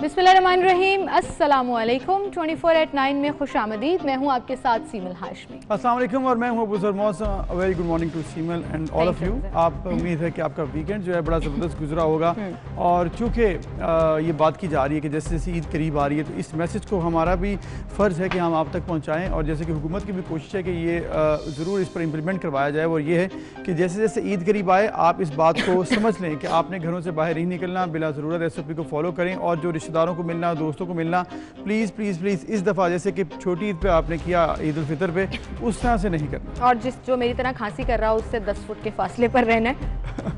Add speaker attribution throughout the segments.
Speaker 1: बिस्मिल्लाहिर्रहमानिर्रहीम, अस्सलामुअलैकुम। 24/9 में खुशामदीद। मैं हूँ आपके साथ सीमल हाशमी।
Speaker 2: अस्सलाम वालेकुम और मैं हूँ अबू ज़र मौसम। Very good morning to Seemal and all of you. आप उम्मीद है कि आपका वीकेंड जो है बड़ा ज़बरदस्त गुजरा होगा। और चूँकि ये बात की जा रही है कि जैसे जैसे ईद करीब आ रही है तो इस मैसेज को हमारा भी फ़र्ज़ है कि हम आप तक पहुँचाएँ। और जैसे कि हुकूमत की भी कोशिश है कि ये ज़रूर इस पर इम्प्लीमेंट करवाया जाए। और ये है कि जैसे जैसे ईद करीब आए आप इस बात को समझ लें कि आपने घरों से बाहर नहीं निकलना, बिला ज़रूरत SOP को फॉलो करें। और जो रिश्तेदारों को मिलना, दोस्तों को मिलना, प्लीज़ प्लीज़ प्लीज़ इस दफ़ा जैसे कि छोटी ईद पे आपने किया ईद उल फितर पे, उस तरह से नहीं करना।
Speaker 1: और जो मेरी तरह खांसी कर रहा है उससे 10 फुट के फासले पर रहना है।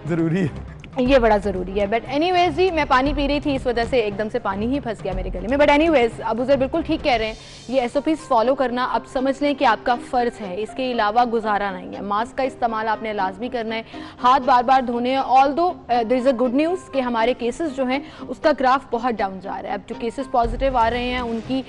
Speaker 2: ज़रूरी है,
Speaker 1: ये बड़ा ज़रूरी है। बट एनीवेज जी, मैं पानी पी रही थी, इस वजह से एकदम से पानी ही फंस गया मेरे गले में। बट एनीवेज अबू ज़र बिल्कुल ठीक कह रहे हैं, ये SOPs फॉलो करना अब समझ लें कि आपका फ़र्ज़ है, इसके अलावा गुजारा नहीं है। मास्क का इस्तेमाल आपने लाजमी करना है, हाथ बार बार धोने हैं। Although there is a good news कि हमारे केसेस जो हैं उसका ग्राफ बहुत डाउन जा रहा है। अब जो केसेस पॉजिटिव आ रहे हैं उनकी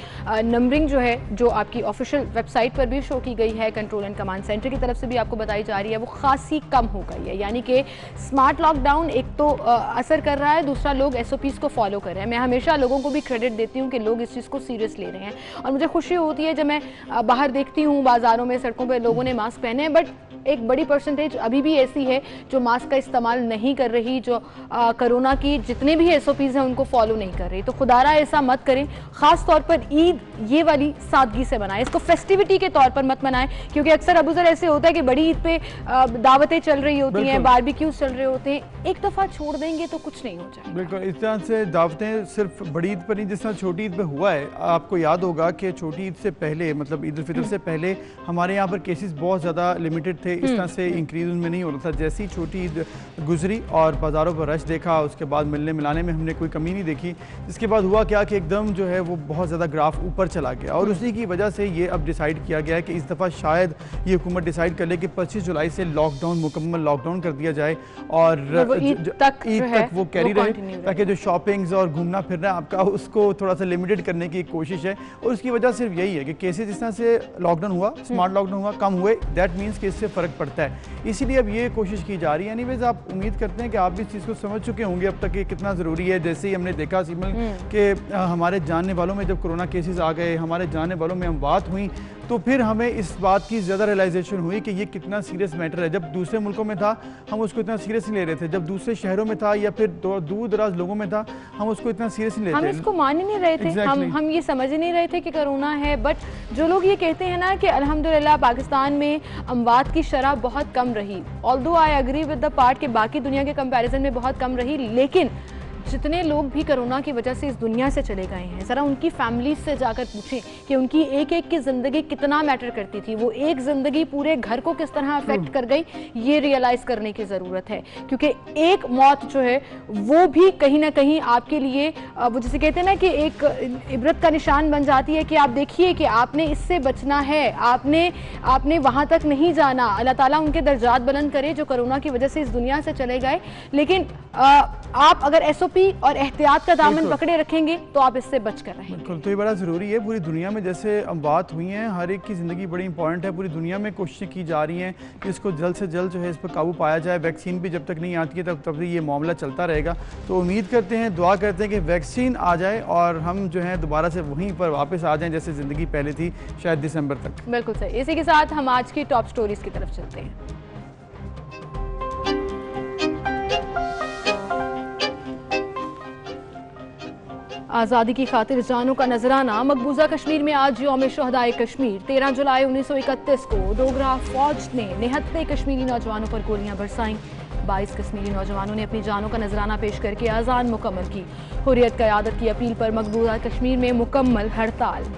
Speaker 1: नंबरिंग जो है, जो आपकी ऑफिशियल वेबसाइट पर भी शो की गई है, कंट्रोल एंड कमांड सेंटर की तरफ से भी आपको बताई जा रही है, वो खासी कम हो गई है। यानी कि स्मार्ट लॉकडाउन एक तो असर कर रहा है, दूसरा लोग SOPs को फॉलो कर रहे हैं। मैं हमेशा लोगों को भी क्रेडिट देती हूँ कि लोग इस चीज़ को सीरियस ले रहे हैं। और मुझे खुशी होती है जब मैं बाहर देखती हूँ बाज़ारों में, सड़कों पर लोगों ने मास्क पहने हैं। बट एक बड़ी परसेंटेज अभी भी ऐसी है जो मास्क का इस्तेमाल नहीं कर रही, जो कोरोना की जितने भी SOPs हैं उनको फॉलो नहीं कर रही। तो खुदारा ऐसा मत करें, ख़ास तौर पर ईद ये वाली सादगी से मनाएं, इसको फेस्टिविटी के तौर पर मत मनाएं। क्योंकि अक्सर अबू ज़र ऐसे होता है कि बड़ी ईद पे दावतें चल रही होती हैं, बारबेक्यूज़ चल रहे होते हैं, एक दफ़ा छोड़ देंगे तो कुछ नहीं हो जाए।
Speaker 2: बिल्कुल इस तरह से दावतें सिर्फ बड़ी ईद पर नहीं, जिस तरह छोटी ईद पे हुआ है। आपको याद होगा कि छोटी ईद से पहले, मतलब ईद उल फितर से पहले हमारे यहाँ पर केसेस बहुत ज़्यादा लिमिटेड थे, इस तरह से इंक्रीज उनमें नहीं हो रहा था। जैसी छोटी ईद गुजरी और बाज़ारों पर रश देखा, उसके बाद मिलने मिलाने में हमने कोई कमी नहीं देखी। इसके बाद हुआ क्या कि एकदम जो है वो बहुत ज़्यादा ग्राफ ऊपर चला गया। और उसी की वजह से ये अब डिसाइड किया गया है कि इस दफ़ा शायद ये हुकूमत डिसाइड कर ले कि 25 जुलाई से लॉकडाउन, मुकम्मल लॉकडाउन कर दिया जाए और
Speaker 1: ईद तक
Speaker 2: वो कैरी रहे, ताकि जो शॉपिंग्स और घूमना फिरना आपका उसको थोड़ा सा लिमिटेड करने की कोशिश है। और उसकी वजह सिर्फ यही है कि केसेस जिस तरह से लॉकडाउन हुआ, स्मार्ट लॉकडाउन हुआ, कम हुए, दैट मीन्स कि इससे फ़र्क पड़ता है। इसीलिए अब ये कोशिश की जा रही है। एनीवेज आप उम्मीद करते हैं कि आप भी इस चीज़ को समझ चुके होंगे अब तक कि कितना ज़रूरी है। जैसे ही हमने देखा सीमल कि हमारे जानने वालों में जब कोरोना केसेस आ गए, हमारे जानने वालों में अमवात हुई, तो फिर हमें इस बात की ज़्यादा रियलाइजेशन हुई कि ये कितना सीरियस मैटर है। जब दूसरे मुल्कों में था हम उसको इतना सीरियस नहीं ले रहे थे, जब दूसरे शहरों में था या फिर दूर दराज लोगों में था हम उसको इतना सीरियस नहीं लेते,
Speaker 1: हम इसको मान ही नहीं रहे थे। हम ये समझ ही नहीं रहे थे कि कोरोना है। बट जो लोग ये कहते हैं ना कि अल्हम्दुलिल्लाह पाकिस्तान में अमवात की शरह बहुत कम रही, although I agree with the part कि बाकी दुनिया के कंपैरिजन में बहुत कम रही, लेकिन जितने लोग भी कोरोना की वजह से इस दुनिया से चले गए हैं, ज़रा उनकी फैमिली से जाकर पूछें कि उनकी एक एक की ज़िंदगी कितना मैटर करती थी, वो एक ज़िंदगी पूरे घर को किस तरह अफेक्ट कर गई, ये रियलाइज़ करने की ज़रूरत है। क्योंकि एक मौत जो है वो भी कहीं ना कहीं आपके लिए वो जैसे कहते हैं ना कि एक इबरत का निशान बन जाती है कि आप देखिए कि आपने इससे बचना है, आपने वहाँ तक नहीं जाना। अल्लाह ताला उनके दर्जात बुलंद करे जो कोरोना की वजह से इस दुनिया से चले गए। लेकिन आप अगर SOP और एहतियात का दामन पकड़े रखेंगे तो आप इससे बच कर रहेंगे।
Speaker 2: बिल्कुल, तो ये बड़ा ज़रूरी है। पूरी दुनिया में जैसे अमवात हुई हैं, हर एक की ज़िंदगी बड़ी इंपॉर्टेंट है। पूरी दुनिया में कोशिशें की जा रही हैं कि इसको जल्द से जल्द जो है इस पर काबू पाया जाए। वैक्सीन भी जब तक नहीं आती है तब तक ये मामला चलता रहेगा। तो उम्मीद करते हैं, दुआ करते हैं कि वैक्सीन आ जाए और हम जो है दोबारा से वहीं पर वापस आ जाएँ जैसे ज़िंदगी पहले थी, शायद दिसंबर तक।
Speaker 1: बिल्कुल सही। इसी के साथ हम आज की टॉप स्टोरीज की तरफ चलते हैं। आज़ादी की खातिर जानों का नजराना। मकबूजा कश्मीर में आज यौम शहदाए कश्मीर। 13 जुलाई 1931 को डोगरा फौज ने निहत्ते कश्मीरी नौजवानों पर गोलियां बरसाईं। 22 कश्मीरी नौजवानों ने अपनी जानों का नजराना पेश करके आज़ान मुकम्मल की। हुर्रियत क़यादत की अपील पर मकबूजा कश्मीर में मुकम्मल हड़ताल।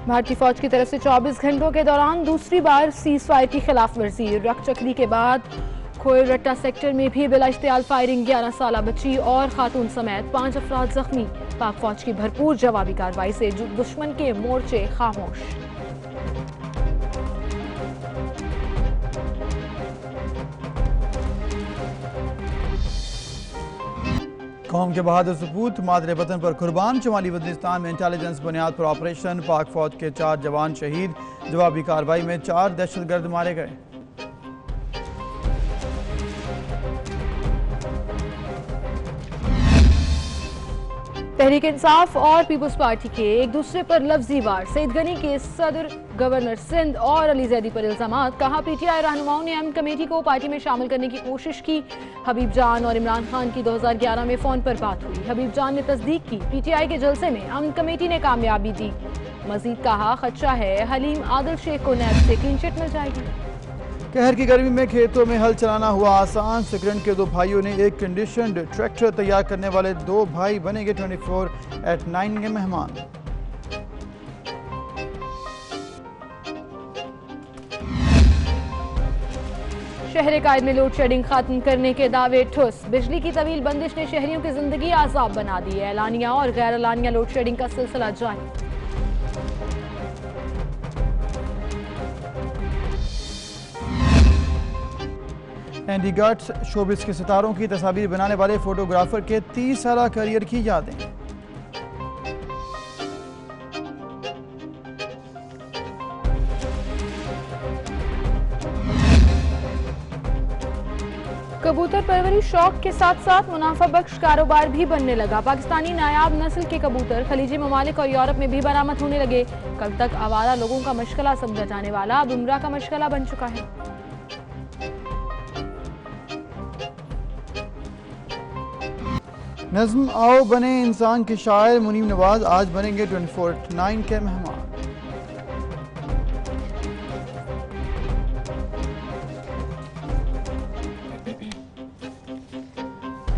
Speaker 1: भारतीय फौज की तरफ से 24 घंटों के दौरान दूसरी बार सीज फायर की खिलाफ वर्जी। रकचकरी के बाद खोयरट्टा सेक्टर में भी बिला इश्तियाल फायरिंग। 11 साला बच्ची और खातून समेत 5 अफराद जख्मी। पाक फौज की भरपूर जवाबी कार्रवाई से दुश्मन के मोर्चे खामोश।
Speaker 2: कौम के बहादुर सपूत मादरे वतन पर कुर्बान। शुमाली वज़ीरिस्तान में इंटेलिजेंस बुनियाद पर ऑपरेशन। पाक फौज के 4 जवान शहीद। जवाबी कार्रवाई में 4 दहशतगर्द मारे गए।
Speaker 1: तहरीक इंसाफ और पीपल्स पार्टी के एक दूसरे पर लफ्जी वार, सईद गनी के सदर गवर्नर सिंध और अली जैदी पर इल्जामात। कहा पीटीआई रहनुमाओं ने अहम कमेटी को पार्टी में शामिल करने की कोशिश की। हबीब जान और इमरान खान की 2011 में फोन पर बात हुई। हबीब जान ने तस्दीक की, पीटीआई के जलसे में अमन कमेटी ने कामयाबी दी। मजीद कहा खदशा है हलीम आदिल शेख को नैब से क्लीन चिट मिल जाएगी।
Speaker 2: कहर की गर्मी में खेतों में हल चलाना हुआ आसान। सेकंड के 2 भाइयों ने एक कंडीशनड ट्रैक्टर तैयार करने वाले 2 भाई बनेंगे 24/9 के मेहमान।
Speaker 1: शहर कायद में लोड शेडिंग खत्म करने के दावे ठुस। बिजली की तवील बंदिश ने शहरियों की जिंदगी आजाब बना दी है। एलानिया और गैर एलानिया लोड शेडिंग का सिलसिला जारी।
Speaker 2: एंडी गट्स, शोबिस के सितारों की तस्वीर बनाने वाले फोटोग्राफर के 30 साला करियर की यादें।
Speaker 1: कबूतर परवरी शौक के साथ साथ मुनाफा बख्श कारोबार भी बनने लगा। पाकिस्तानी नायाब नस्ल के कबूतर खलीजी ममालिक और यूरोप में भी बरामद होने लगे। कल तक आवारा लोगों का मशगला समझा जाने वाला अब उम्रा का मशगला बन चुका है।
Speaker 2: नज़्म आओ बने इंसान के शायर मुनीम नवाज आज बनेंगे 24/9 के मेहमान।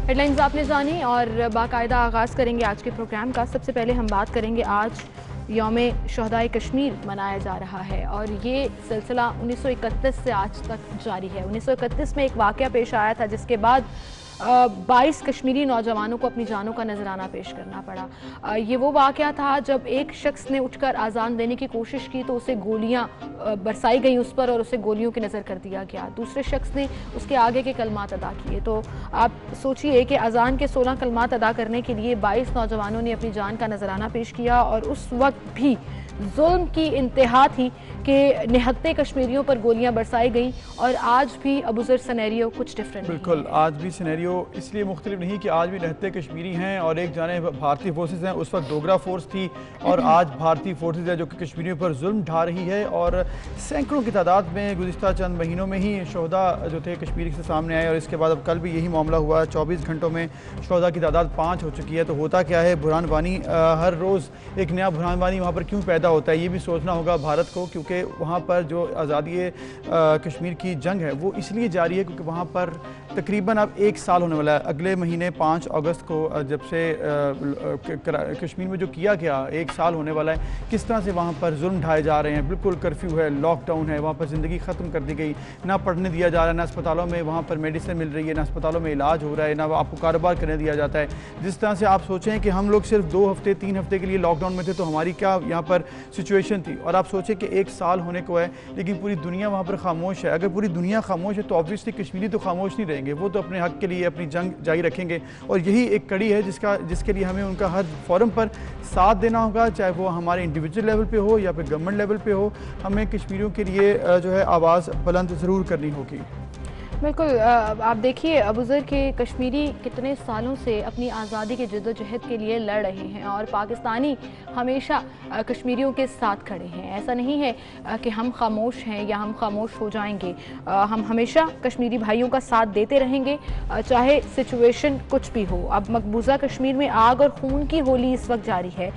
Speaker 1: हेडलाइंस आपने जानी और बाकायदा आगाज़ करेंगे आज के प्रोग्राम का। सबसे पहले हम बात करेंगे, आज यौम शहदाए कश्मीर मनाया जा रहा है और ये सिलसिला 1931 से आज तक जारी है। 1931 में एक वाक़या पेश आया था जिसके बाद 22 कश्मीरी नौजवानों को अपनी जानों का नजराना पेश करना पड़ा। ये वो वाक़या था जब एक शख्स ने उठकर आज़ान देने की कोशिश की तो उसे गोलियां बरसाई गई उस पर और उसे गोलियों की नज़र कर दिया गया। दूसरे शख्स ने उसके आगे के कलमात अदा किए। तो आप सोचिए कि अज़ान के 16 कलमात अदा करने के लिए 22 नौजवानों ने अपनी जान का नजराना पेश किया और उस वक्त भी जुल्म की इंतहा थी कि निहत्ते कश्मीरियों पर गोलियां बरसाई गई और आज भी अबूज़र सिनेरियो कुछ डिफरेंट।
Speaker 2: बिल्कुल, आज भी सिनेरियो इसलिए मुख्तलिफ नहीं कि आज भी निहत्ते कश्मीरी हैं और एक जाने भारतीय फोर्सेज हैं। उस वक्त डोगरा फोर्स थी और आज भारतीय फोर्सेज है जो कि कश्मीरियों पर जुल्म ढा रही है और सैकड़ों की तादाद में गुज़िश्ता चंद महीनों में ही शोहदा जो थे कश्मीरी से सामने आए और इसके बाद अब कल भी यही मामला हुआ। 24 घंटों में शोहदा की तादाद 5 हो चुकी है। तो होता क्या है, बुरहान वानी हर रोज़ एक नया बुरहान वानी वहाँ पर क्यों पैदा होता है, ये भी सोचना होगा भारत को, क्योंकि वहाँ पर जो आज़ादी कश्मीर की जंग है वो इसलिए जारी है क्योंकि वहाँ पर तकरीबन अब 1 साल होने वाला है। अगले महीने 5 अगस्त को जब से कश्मीर में जो किया गया 1 साल होने वाला है, किस तरह से वहाँ पर जुल्म ढाए जा रहे हैं। बिल्कुल कर्फ्यू है, लॉकडाउन है, वहाँ पर ज़िंदगी ख़त्म कर दी गई, ना पढ़ने दिया जा रहा है, ना अस्पतालों में वहाँ पर मेडिसिन मिल रही है, ना अस्पतालों में इलाज हो रहा है, ना आपको कारोबार करने दिया जाता है। जिस तरह से आप सोचें कि हम लोग सिर्फ 2 हफ्ते 3 हफ्ते के लिए लॉकडाउन में थे तो हमारी क्या यहाँ पर सिचुएशन थी, और आप सोचें कि 1 साल होने को है लेकिन पूरी दुनिया वहाँ पर खामोश है। अगर पूरी दुनिया खामोश है तो ऑब्वियसली कश्मीरी तो खामोश नहीं रहेंगे, वो तो अपने हक के लिए अपनी जंग जारी रखेंगे और यही एक कड़ी है जिसके लिए हमें उनका हर फोरम पर साथ देना होगा, चाहे वो हमारे इंडिविजुअल लेवल पे हो या फिर गवर्नमेंट लेवल पे हो। हमें कश्मीरियों के लिए जो है आवाज़ बुलंद ज़रूर करनी होगी।
Speaker 1: बिल्कुल, आप देखिए अबूज़र के कश्मीरी कितने सालों से अपनी आज़ादी के जद्दोजहद के लिए लड़ रहे हैं और पाकिस्तानी हमेशा कश्मीरियों के साथ खड़े हैं। ऐसा नहीं है कि हम खामोश हैं या हम खामोश हो जाएंगे। हम हमेशा कश्मीरी भाइयों का साथ देते रहेंगे चाहे सिचुएशन कुछ भी हो। अब मकबूजा कश्मीर में आग और खून की होली इस वक्त जारी है।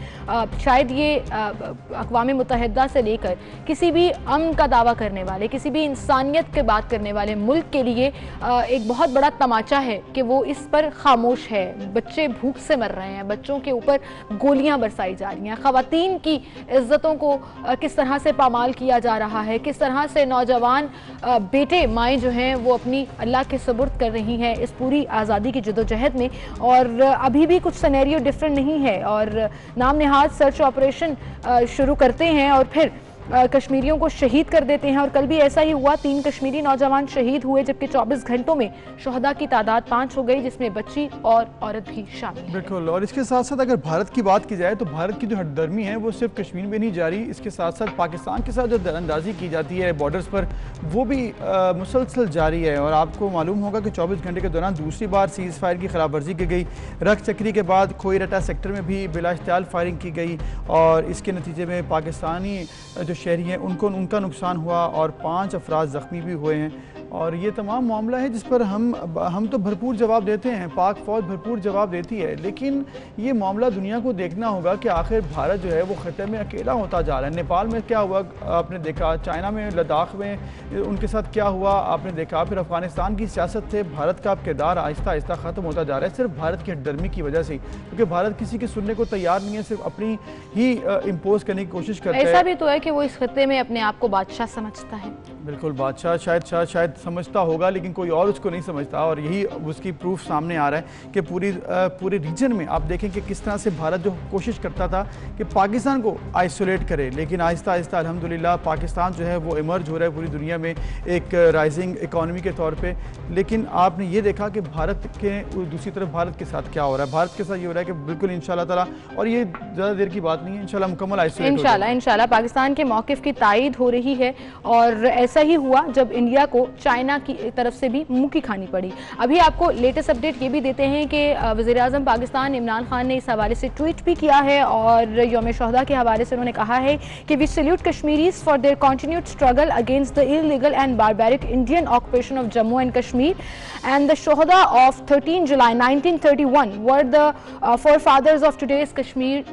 Speaker 1: शायद ये अक़वाम मुत्तहिदा से लेकर किसी भी अमन का दावा करने वाले, किसी भी इंसानियत की बात करने वाले मुल्क के लिए एक बहुत बड़ा तमाचा है कि वो इस पर खामोश है। बच्चे भूख से मर रहे हैं, बच्चों के ऊपर गोलियां बरसाई जा रही हैं, ख़वातीन की इज्जतों को किस तरह से पामाल किया जा रहा है, किस तरह से नौजवान बेटे माएँ जो हैं वो अपनी अल्लाह के सुपुर्द कर रही हैं इस पूरी आज़ादी की जद्दोजहद में। और अभी भी कुछ सिनेरियो डिफरेंट नहीं है और नाम निहाद सर्च ऑपरेशन शुरू करते हैं और फिर कश्मीरियों को शहीद कर देते हैं। और कल भी ऐसा ही हुआ, 3 कश्मीरी नौजवान शहीद हुए, जबकि 24 घंटों में शोहदा की तादाद 5 हो गई, जिसमें बच्ची और औरत भी शामिल है।
Speaker 2: बिल्कुल। और इसके साथ साथ अगर भारत की बात की जाए तो भारत की जो हटदर्मी है वो सिर्फ कश्मीर में नहीं जारी, इसके साथ साथ पाकिस्तान के साथ जो दरअंदाजी की जाती है बॉर्डर्स पर वो भी मुसलसल जारी है। और आपको मालूम होगा कि 24 घंटे के दौरान दूसरी बार सीज़ फायर की खिलाफवर्जी की गई। रख चक्री के बाद खोईरटा सेक्टर में भी बिलाश्तियाल फायरिंग की गई और इसके नतीजे में पाकिस्तानी जो शहरी हैं उनका नुकसान हुआ और 5 अफराद ज़ख्मी भी हुए हैं। और ये तमाम मामला है जिस पर हम तो भरपूर जवाब देते हैं, पाक फ़ौज भरपूर जवाब देती है, लेकिन ये मामला दुनिया को देखना होगा कि आखिर भारत जो है वो ख़त्े में अकेला होता जा रहा है। नेपाल में क्या हुआ आपने देखा, चाइना में, लद्दाख में उनके साथ क्या हुआ आपने देखा, फिर अफ़गानिस्तान की सियासत से भारत का अब किरदार आहिस्ता आहिस्ता ख़त्म होता जा रहा है, सिर्फ भारत की हटदर्मी की वजह से, क्योंकि भारत किसी के सुनने को तैयार नहीं है, सिर्फ अपनी ही इम्पोज करने की कोशिश करता है।
Speaker 1: ऐसा भी तो है कि वो इस खत्ते में अपने आप को बादशाह समझता है।
Speaker 2: बिल्कुल, बादशाह शायद समझता होगा, लेकिन कोई और उसको नहीं समझता। और यही उसकी प्रूफ सामने आ रहा है कि पूरे रीजन में आप देखें कि किस तरह से भारत जो कोशिश करता था कि पाकिस्तान को आइसोलेट करे, लेकिन आहिस्ता आहिस्ता अल्हम्दुलिल्लाह पाकिस्तान जो है वो इमर्ज हो रहा है पूरी दुनिया में एक राइजिंग इकॉनमी के तौर पे। लेकिन आपने ये देखा कि भारत के दूसरी तरफ भारत के साथ क्या हो रहा है, भारत के साथ ये हो रहा है कि बिल्कुल इंशाल्लाह ताला, और ये ज़्यादा देर की बात नहीं है, इंशाल्लाह मुकम्मल आइसोलेट
Speaker 1: इंशाल्लाह पाकिस्तान के मौक़िफ़ की तायीद हो रही है। और ऐसा ही हुआ जब इंडिया को चाइना की तरफ से भी मुंह की खानी पड़ी। अभी आपको लेटेस्ट अपडेट ये भी देते हैं कि वज़ीर आज़म पाकिस्तान इमरान खान ने इस हवाले से ट्वीट भी किया है और यौम शोहदा के हवाले से उन्होंने कहा है कि we salute Kashmiris for their continued struggle against the illegal and barbaric Indian occupation of Jammu and Kashmir and the शोहदा of 13 July 1931 were the forefathers of today's Kashmir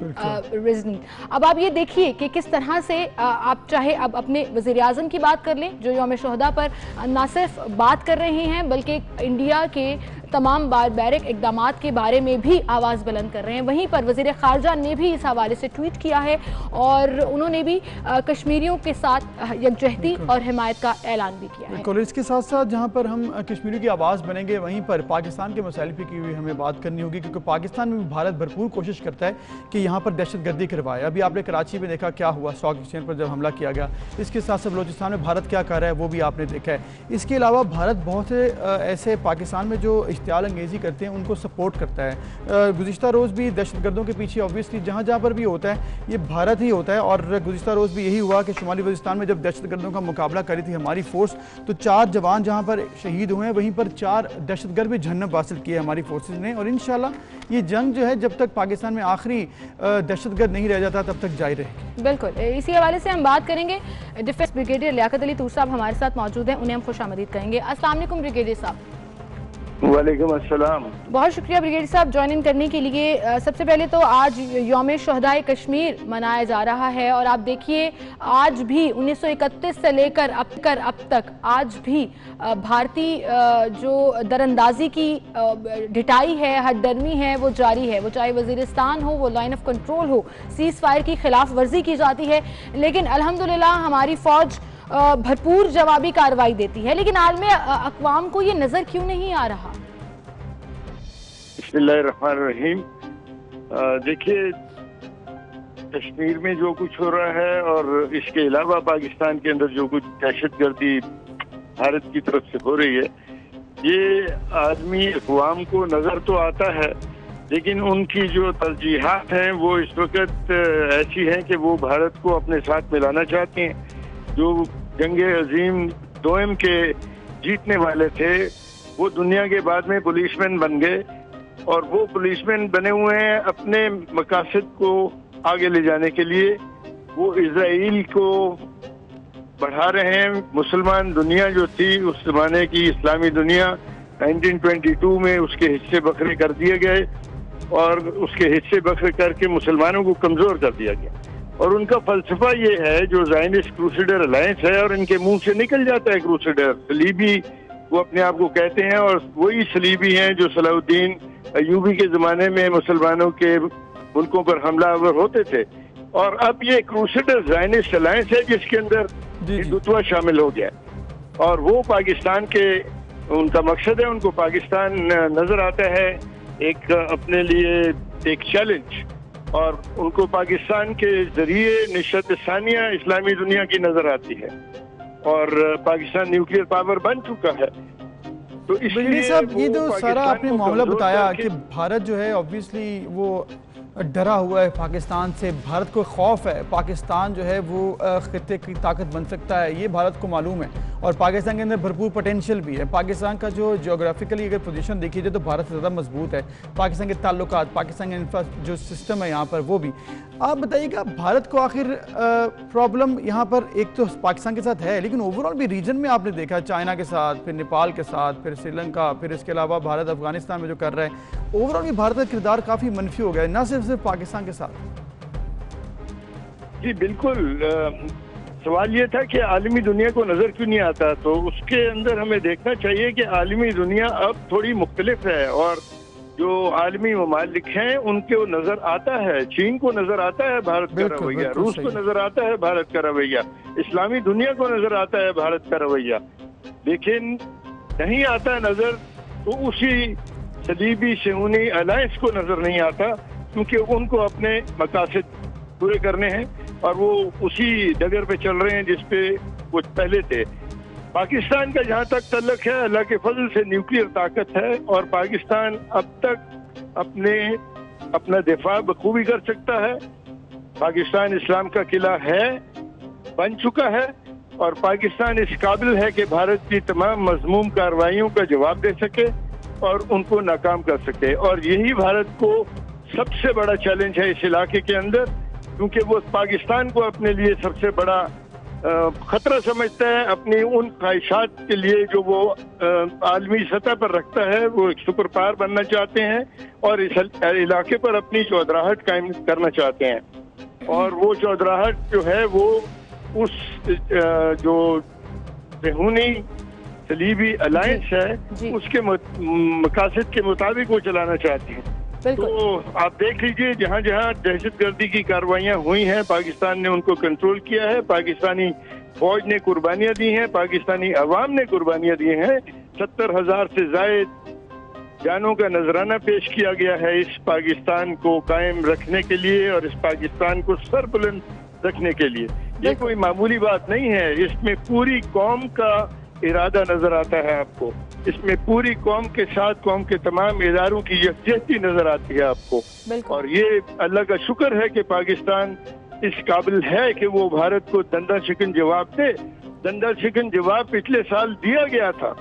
Speaker 1: reasoning. अब आप ये देखिए कि किस तरह से आप चाहे अब अपने वज़ीर आज़म की बात कर लें जो यौम शोहदा पर न सिर्फ बात कर रहे हैं बल्कि इंडिया के तमाम बारबैरिक इक़दामात के बारे में भी आवाज़ बुलंद कर रहे हैं, वहीं पर वज़ीर ख़ारजा ने भी इस हवाले से ट्वीट किया है और उन्होंने भी कश्मीरियों के साथ यकजहती और हिमायत का ऐलान भी किया है।
Speaker 2: बिल्कुल, इसके साथ साथ जहाँ पर हम कश्मीरियों की आवाज़ बनेंगे वहीं पर पाकिस्तान के मसाइल की भी हमें बात करनी होगी, क्योंकि पाकिस्तान में भारत भरपूर कोशिश करता है कि यहाँ पर दहशत गर्दी करवाए। अभी आपने कराची में देखा क्या हुआ, स्टॉक एक्सचेंज पर जब हमला किया गया। इसके साथ साथ बलोचिस्तान में भारत क्या कर रहा है वो भी आपने देखा है। इसके अलावा भारत बहुत से ऐसे पाकिस्तान में जो इश्तियाल अंगेज़ी करते हैं उनको सपोर्ट करता है। गुज़िश्ता रोज़ भी दहशतगर्दों के पीछे ऑब्वियसली जहाँ जहाँ पर भी होता है ये भारत ही होता है। और गुज़िश्ता रोज़ भी यही हुआ कि शुमाली वज़ीरिस्तान में जब दहशतगर्दों का मुकाबला करी थी हमारी फोर्स, तो 4 जवान जहाँ पर शहीद हुए हैं वहीं पर 4 दहशतगर्द भी जहन्नम हासिल किए हमारी फोर्सेज ने। और इंशाल्लाह ये जंग जो है जब तक पाकिस्तान में आखिरी दहशतगर्द नहीं रह जाता तब तक जारी रहेगी।
Speaker 1: बिल्कुल, इसी हवाले से हम बात करेंगे। डिफेंस ब्रिगेडियर लियाकत अली तूर साहब हमारे साथ मौजूद हैं, उन्हें हम खुशामदीद कहेंगे। अस्सलाम वालेकुम ब्रिगेडियर साहब।
Speaker 3: वालेकुम अस्सलाम।
Speaker 1: बहुत शुक्रिया ब्रिगेडियर साहब ज्वाइन इन करने के लिए। सबसे पहले तो आज यौम शोहदाए कश्मीर मनाया जा रहा है और आप देखिए आज भी 1931 से लेकर अब तक आज भी भारतीय जो दरअंदाजी की ढिठाई है, हटदर्मी है वो जारी है। वो चाहे वज़ीरिस्तान हो, वो लाइन ऑफ कंट्रोल हो, सीज़ फायर की खिलाफ वर्जी की जाती है, लेकिन अल्हम्दुलिल्लाह हमारी फ़ौज भरपूर जवाबी कार्रवाई देती है। लेकिन आलम अक़वाम को ये नज़र क्यों नहीं आ रहा?
Speaker 3: बिस्मिल्लाहिर्रहमानिर्रहीम। देखिए, कश्मीर में जो कुछ हो रहा है और इसके अलावा पाकिस्तान के अंदर जो कुछ दहशतगर्दी भारत की तरफ से हो रही है, ये आदमी अक़वाम को नज़र तो आता है, लेकिन उनकी जो तरजीहात हैं वो इस वक्त ऐसी हैं कि वो भारत को अपने साथ मिलाना चाहते हैं। जो जंग अजीम दोयम के जीतने वाले थे वो दुनिया के बाद में पुलिसमैन बन गए और वो पुलिसमैन बने हुए हैं अपने मकासद को आगे ले जाने के लिए। वो इजराइल को बढ़ा रहे हैं। मुसलमान दुनिया जो थी उस जमाने की इस्लामी दुनिया 1922 में उसके हिस्से बखरे कर दिए गए और उसके हिस्से बखरे करके मुसलमानों को कमज़ोर कर दिया गया। और उनका फलसफा ये है जो ज़ायनिस्ट क्रूसेडर अलायंस है और इनके मुंह से निकल जाता है क्रूसेडर, सलीबी वो अपने आप को कहते हैं और वही सलीबी हैं जो सलाहुद्दीन अयूबी के ज़माने में मुसलमानों के मुल्कों पर हमलावर होते थे। और अब ये क्रूसेडर ज़ायनिस्ट अलायंस है जिसके अंदर हिंदुत्व शामिल हो गया और वो पाकिस्तान के उनका मकसद है। उनको पाकिस्तान नज़र आता है एक अपने लिए एक चैलेंज और उनको पाकिस्तान के जरिए निशत सानिया इस्लामी दुनिया की नजर आती है और पाकिस्तान न्यूक्लियर पावर बन चुका है। तो
Speaker 2: इसलिए साहब ये जो सारा आपने मामला बताया कि भारत जो है ऑब्वियसली वो डरा हुआ है पाकिस्तान से, भारत को खौफ है, पाकिस्तान जो है वो खित्ते की ताकत बन सकता है, ये भारत को मालूम है और पाकिस्तान के अंदर भरपूर पोटेंशियल भी है। पाकिस्तान का जो जियोग्राफिकली अगर पोजीशन देखी जाए तो भारत से ज़्यादा मजबूत है, पाकिस्तान के ताल्लुकात, पाकिस्तान का इंफ्रा जो सिस्टम है यहाँ पर वो भी। आप बताइएगा भारत को आखिर प्रॉब्लम यहाँ पर एक तो पाकिस्तान के साथ है, लेकिन ओवरऑल भी रीजन में आपने देखा चाइना के साथ, फिर नेपाल के साथ, फिर श्रीलंका, फिर इसके अलावा भारत अफगानिस्तान में जो कर रहा है, ओवरऑल भी भारत का किरदार काफ़ी मनफी हो गया है, ना सिर्फ पाकिस्तान के साथ।
Speaker 3: जी बिल्कुल, सवाल ये था कि आलमी दुनिया को नजर क्यों नहीं आता, तो उसके अंदर हमें देखना चाहिए कि आलमी दुनिया अब थोड़ी मुख्तलिफ है और जो आलमी ममालिक हैं उनको नजर आता है, चीन को नजर आता है भारत का रवैया, रूस को नजर आता है भारत का रवैया, इस्लामी दुनिया को नजर आता है भारत का रवैया, लेकिन नहीं आता नजर तो उसी सलीबी शहूनी अलायंस को नजर नहीं आता, क्योंकि उनको अपने मकासद पूरे करने हैं और वो उसी डगर पे चल रहे हैं जिसपे वो पहले थे। पाकिस्तान का जहाँ तक तल्लक है, अल्लाह के फजल से न्यूक्लियर ताकत है और पाकिस्तान अब तक अपना दिफा बखूबी कर सकता है। पाकिस्तान इस्लाम का किला है, बन चुका है और पाकिस्तान इस काबिल है कि भारत की तमाम मजमूम कार्रवाइयों का जवाब दे सके और उनको नाकाम कर सके। और यही भारत को सबसे बड़ा चैलेंज है इस इलाके के अंदर, क्योंकि वो पाकिस्तान को अपने लिए सबसे बड़ा खतरा समझता है, अपनी उन ख्वाहिशात के लिए जो वो आलमी सतह पर रखता है। वो एक सुपर पावर बनना चाहते हैं और इस इलाके पर अपनी चौधराहट कायम करना चाहते हैं और वो चौधराहट जो है वो उस जो रहूनी सलीबी अलायंस है उसके मकासद के मुताबिक वो चलाना चाहते हैं। तो आप देख लीजिए जहाँ जहाँ दहशतगर्दी की कार्रवाइयाँ हुई हैं, पाकिस्तान ने उनको कंट्रोल किया है, पाकिस्तानी फौज ने कुर्बानियाँ दी हैं, पाकिस्तानी अवाम ने कुर्बानियाँ दी हैं। 70,000 से जायद जानों का नजराना पेश किया गया है इस पाकिस्तान को कायम रखने के लिए और इस पाकिस्तान को सरबुलंद रखने के लिए। ये कोई मामूली बात नहीं है, इसमें पूरी कौम का इरादा नजर आता है आपको, इसमें पूरी कौम के साथ कौम के तमाम इदारों की यकजहती नजर आती है आपको। और ये अल्लाह का शुक्र है कि पाकिस्तान इस काबिल है कि वो भारत को दंदा शिकन जवाब दे। दंदा शिकन जवाब पिछले साल दिया गया था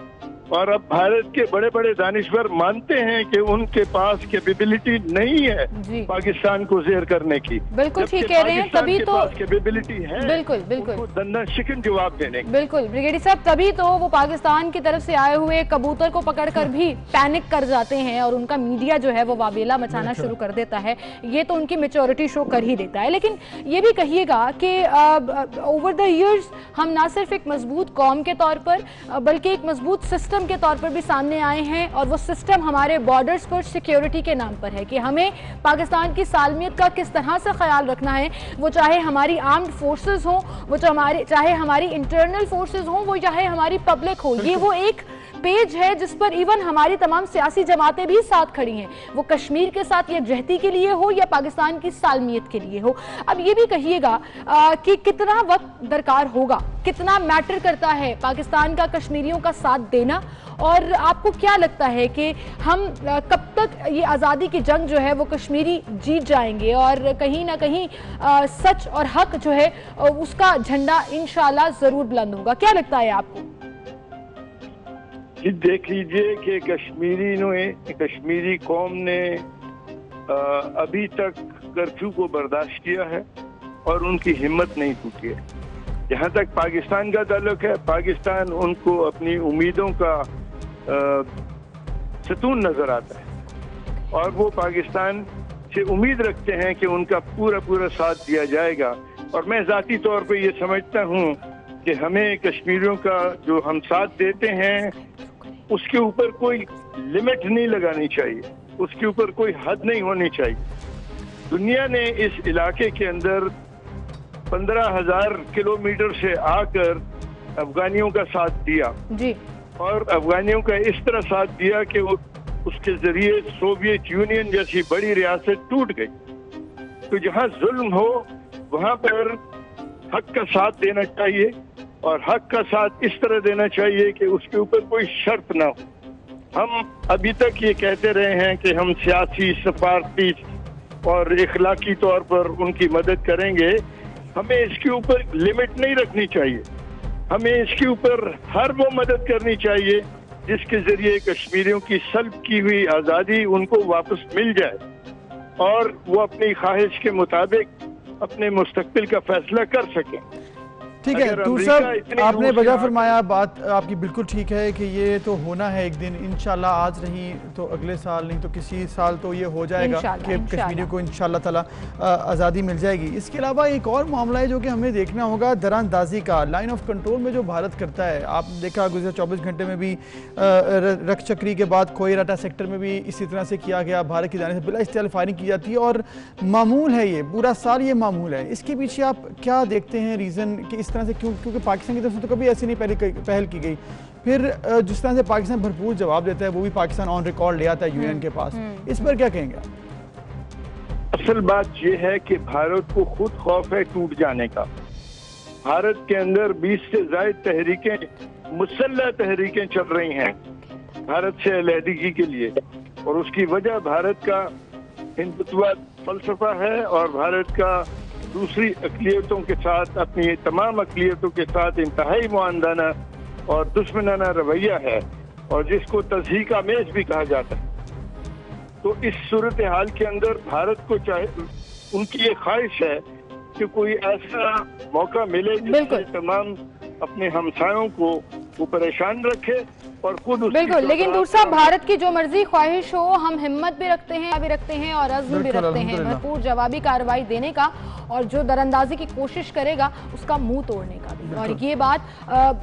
Speaker 3: और अब भारत के बड़े बड़े दानिश्वर मानते हैं कि उनके पास कैपेबिलिटी नहीं है पाकिस्तान को ज़ेर करने की।
Speaker 1: बिल्कुल ठीक कह रहे हैं, तभी तो
Speaker 3: कैपेबिलिटी है
Speaker 1: बिल्कुल
Speaker 3: दंदा शिकन जवाब देने की।
Speaker 1: बिल्कुल ब्रिगेडियर साहब, तभी तो वो पाकिस्तान की तरफ से आए हुए कबूतर को पकड़कर भी पैनिक कर जाते हैं और उनका मीडिया जो है वो वावेला मचाना शुरू कर देता है। ये तो उनकी मेच्योरिटी शो कर ही देता है। लेकिन ये भी कहिएगा कि ओवर द ईयर्स हम ना सिर्फ एक मजबूत कौम के तौर पर बल्कि एक मजबूत सिस्टम के तौर पर भी सामने आए हैं और वो सिस्टम हमारे बॉर्डर्स पर सिक्योरिटी के नाम पर है कि हमें पाकिस्तान की सालमियत का किस तरह से ख्याल रखना है, वो चाहे हमारी आर्म्ड फोर्सेस हो, वो चाहे हमारी इंटरनल फोर्सेस हो, वो चाहे हमारी पब्लिक हो। ये वो एक पेज है जिस पर इवन हमारी तमाम सियासी जमातें भी साथ खड़ी हैं, वो कश्मीर के साथ यकजहती के लिए हो या पाकिस्तान की सालमियत के लिए हो। अब ये भी कहिएगा कि कितना वक्त दरकार होगा, कितना मैटर करता है पाकिस्तान का कश्मीरियों का साथ देना, और आपको क्या लगता है कि हम कब तक ये आज़ादी की जंग जो है वो कश्मीरी जीत जाएंगे और कहीं ना कहीं सच और हक जो है उसका झंडा इंशाल्लाह ज़रूर बुलंद होगा? क्या लगता है आपको?
Speaker 3: जी देख लीजिए कि कश्मीरी कौम ने अभी तक कर्फ्यू को बर्दाश्त किया है और उनकी हिम्मत नहीं टूटी है। जहाँ तक पाकिस्तान का ताल्लुक है, पाकिस्तान उनको अपनी उम्मीदों का सतून नजर आता है और वो पाकिस्तान से उम्मीद रखते हैं कि उनका पूरा साथ दिया जाएगा। और मैं जाती तौर पे ये समझता हूँ कि हमें कश्मीरियों का जो हम साथ देते हैं उसके ऊपर कोई लिमिट नहीं लगानी चाहिए, उसके ऊपर कोई हद नहीं होनी चाहिए। दुनिया ने इस इलाके के अंदर 15,000 किलोमीटर से आकर अफगानियों का साथ दिया
Speaker 1: जी,
Speaker 3: और अफगानियों का इस तरह साथ दिया कि उसके जरिए सोवियत यूनियन जैसी बड़ी रियासत टूट गई। तो जहाँ जुल्म हो वहाँ पर हक का साथ देना चाहिए, और हक का साथ इस तरह देना चाहिए कि उसके ऊपर कोई शर्त ना हो। हम अभी तक ये कहते रहे हैं कि हम सियासी, सफारती और इखलाकी तौर पर उनकी मदद करेंगे। हमें इसके ऊपर लिमिट नहीं रखनी चाहिए। हमें इसके ऊपर हर वो मदद करनी चाहिए जिसके जरिए कश्मीरियों की सल्ब की हुई आज़ादी उनको वापस मिल जाए और वो अपनी ख्वाहिश के मुताबिक अपने मुस्तकबिल का फैसला कर सकें।
Speaker 2: ठीक है तूर साहब, आपने वजह फरमाया, बात आपकी बिल्कुल ठीक है कि ये तो होना है एक दिन, इंशाल्लाह आज नहीं तो अगले साल, नहीं तो किसी साल तो ये हो जाएगा कि कश्मीरियों को इंशाल्लाह ताला आज़ादी मिल जाएगी। इसके अलावा एक और मामला है जो कि हमें देखना होगा, दरानंदाजी का। लाइन ऑफ कंट्रोल में जो भारत करता है, आपने देखा गुज़िश्ता 24 घंटे में भी रक्त चक्री के बाद कोयराटा सेक्टर में भी इसी तरह से किया गया, भारत की जाने से बिला इस्तेमाल फायरिंग की जाती है और मामूल है, ये पूरा साल ये मामूल है। इसके पीछे आप क्या देखते हैं रीज़न कि इस तरह से क्यों? क्योंकि पाकिस्तान की तरफ से तो कभी ऐसी नहीं पहल की गई। फिर जिस तरह से पाकिस्तान भरपूर जवाब देता है, वो भी पाकिस्तान ऑन रिकॉर्ड ले आता है यूएन के पास। इस पर क्या कहेंगे?
Speaker 3: असल बात यह है कि भारत को खुद खौफ है टूट जाने का। भारत के अंदर 20 से ज्यादा तहरीकें, मुसल्लह तहरीकें चल रही हैं भारत से अलहदगी के लिए, और उसकी वजह भारत का हिंदुत्ववाद फलसफा है और भारत का दूसरी अक़लियतों के साथ, अपनी तमाम अक़लियतों के साथ इंतहाई मुआंदाना और दुश्मनाना रवैया है, और जिसको तज़हीक आमेज़ भी कहा जाता है। तो इस सूरत हाल के अंदर भारत को चाहे, उनकी ये ख्वाहिश है कि कोई ऐसा मौका मिले जिससे तमाम अपने हमसायों को वो परेशान रखे और खुद
Speaker 1: बिल्कुल। लेकिन दूसरा, भारत की जो मर्जी ख्वाहिश हो, हम हिम्मत भी रखते हैं और अज़्म भी रखते हैं भरपूर जवाबी कार्रवाई देने का, और जो दरअंदाजी की कोशिश करेगा उसका मुंह तोड़ने का भी। और ये बात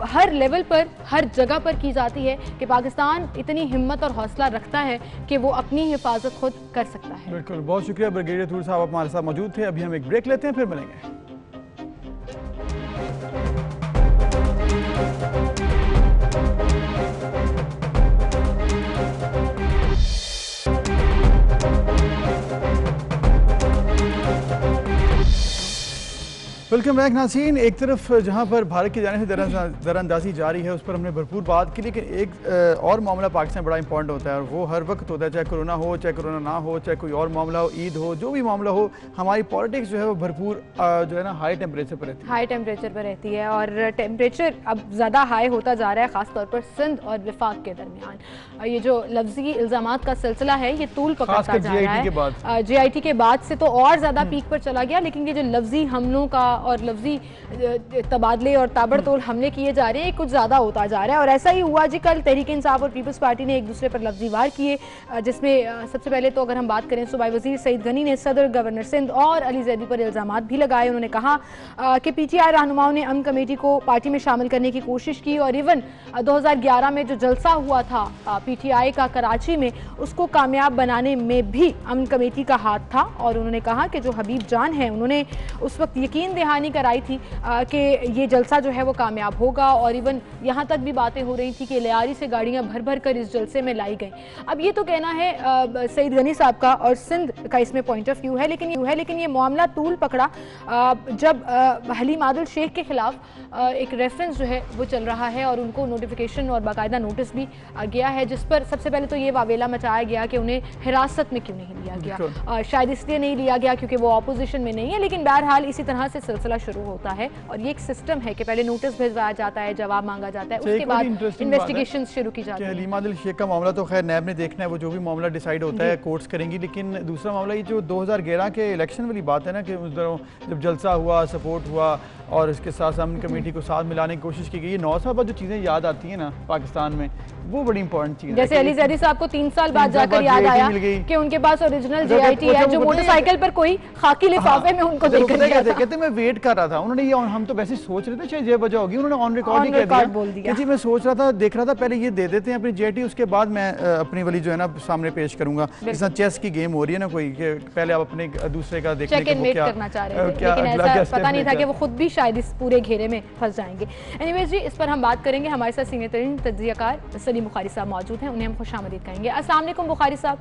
Speaker 1: हर लेवल पर, हर जगह पर की जाती है कि पाकिस्तान इतनी हिम्मत और हौसला रखता है कि वो अपनी हिफाजत खुद कर सकता है।
Speaker 2: बिल्कुल, बहुत शुक्रिया ब्रिगेडियर तूर साहब, आप हमारे साथ मौजूद थे। अभी हम एक ब्रेक लेते हैं, फिर मिलेंगे। वेलकम बैक नाज़रीन। एक तरफ जहां पर भारत की जाने से दरानंदाजी जारी है, उस पर हमने भरपूर बात की, लेकिन एक और मामला पाकिस्तान बड़ा इंपॉर्टेंट होता है और वो हर वक्त होता है, चाहे कोरोना हो, चाहे कोरोना ना हो, चाहे कोई और मामला हो, ईद हो, जो भी मामला हो, हमारी पॉलिटिक्स जो है वो भरपूर जो है ना हाई टेम्परेचर पर रहती है।
Speaker 1: हाई टेम्परेचर पर रहती है और टेम्परेचर अब ज़्यादा हाई होता जा रहा है, ख़ासतौर पर सिंध और विफाक के दरमियान। ये जो लफ्जी इल्ज़ामात का सिलसिला है ये तूल पकड़ता जा रहा है। JIT के बाद से तो और ज़्यादा पीक पर चला गया, लेकिन ये जो लफ्जी हमलों का और लफ्जी तबादले और ताबड़तोड़ हमले किए जा रहे हैं, कुछ ज़्यादा होता जा रहा है। और ऐसा ही हुआ जी, कल तहरीक इंसाफ और पीपल्स पार्टी ने एक दूसरे पर लफ्जी वार किए, जिसमें सबसे पहले तो अगर हम बात करें, सूबाई वज़ीर सईद गनी ने सदर, गवर्नर सिंध और अली ज़ैदी पर इल्ज़ामात भी लगाए। उन्होंने कहा कि PTI रहनुमाओं ने अमन कमेटी को पार्टी में शामिल करने की कोशिश की और इवन 2011 में जो जलसा हुआ था PTI का कराची में, उसको कामयाब बनाने में भी अमन कमेटी का हाथ था। और उन्होंने कहा कि जो हबीब जान है, उन्होंने उस वक्त यकीन दहानी कराई थी कि ये जलसा जो है वो कामयाब होगा, और इवन यहाँ तक भी बातें हो रही थी कि लियारी से गाड़ियाँ भर भर कर इस जलसे में लाई गई। अब ये तो कहना है सईद गनी साहब का और सिंध का इसमें पॉइंट ऑफ व्यू है, लेकिन ये मामला तूल पकड़ा जब हलीम आदिल शेख के खिलाफ एक रेफरेंस जो है वो चल रहा है और उनको नोटिफिकेशन और बाकायदा नोटिस भी गया है, जिस पर सबसे पहले तो ये वावेला मचाया गया कि उन्हें हिरासत में क्यों नहीं लिया गया। शायद इसलिए नहीं लिया गया क्योंकि वो अपोजिशन में नहीं है, लेकिन बहरहाल इसी तरह से सिलसिला शुरू होता है और ये एक सिस्टम है कि पहले नोटिस भिजवाया जाता है, जवाब मांगा जाता है, उसके बाद इन्वेस्टिगेशन शुरू की जाती है।
Speaker 2: हलीम आदिल शेख का मामला तो खैर नैब ने देखना है, वो जो भी मामला डिसाइड होता है कोर्ट्स करेंगी, लेकिन दूसरा मामला ये जो 2011 के इलेक्शन वाली बात है ना, कि उस दौरान जब जलसा हुआ, सपोर्ट हुआ और इसके साथ अमन कमेटी को साथ मिलाने की कोशिश की गई, ये 9 साल बाद जो चीज़ें याद आती हैं ना पाकिस्तान में, वो बड़ी इंपॉर्टेंट चीज़ है।
Speaker 1: जैसे अली ज़ैदी साहब को 3 साल बाद जाकर याद आया कि उनके पास ओरिजिनल JIT है, जो मोटरसाइकिल पर कोई खाकी लिफाफे में उनको देकर गया था।
Speaker 2: कहते मैं वेट कर रहा था, उन्होंने ये, हम तो वैसे सोच रहे थे शायद ये वजह होगी, उन्होंने ऑन रिकॉर्ड ही कह दिया कि मैं सोच रहा था, देख रहा था, पहले ये दे देते हैं अपनी JIT, उसके बाद मैं अपनी वाली जो है ना सामने पेश करूंगा। जैसा चेस की गेम हो रही है ना कोई, पहले आप अपने दूसरे का देखने
Speaker 1: के क्या करना चाह रहे थे, लेकिन ऐसा पता नहीं था कि वो खुद भी शायद इस पूरे घेरे में फंस जाएंगे। एनीवेज जी, इस पर हम बात करेंगे। हमारे साथ सीनियर तरीन तज्जियाकार सलीम बुखारी साहब मौजूद हैं, उन्हें हम खुशामदीद कहेंगे। अस्सलाम वालेकुम बुखारी साहब।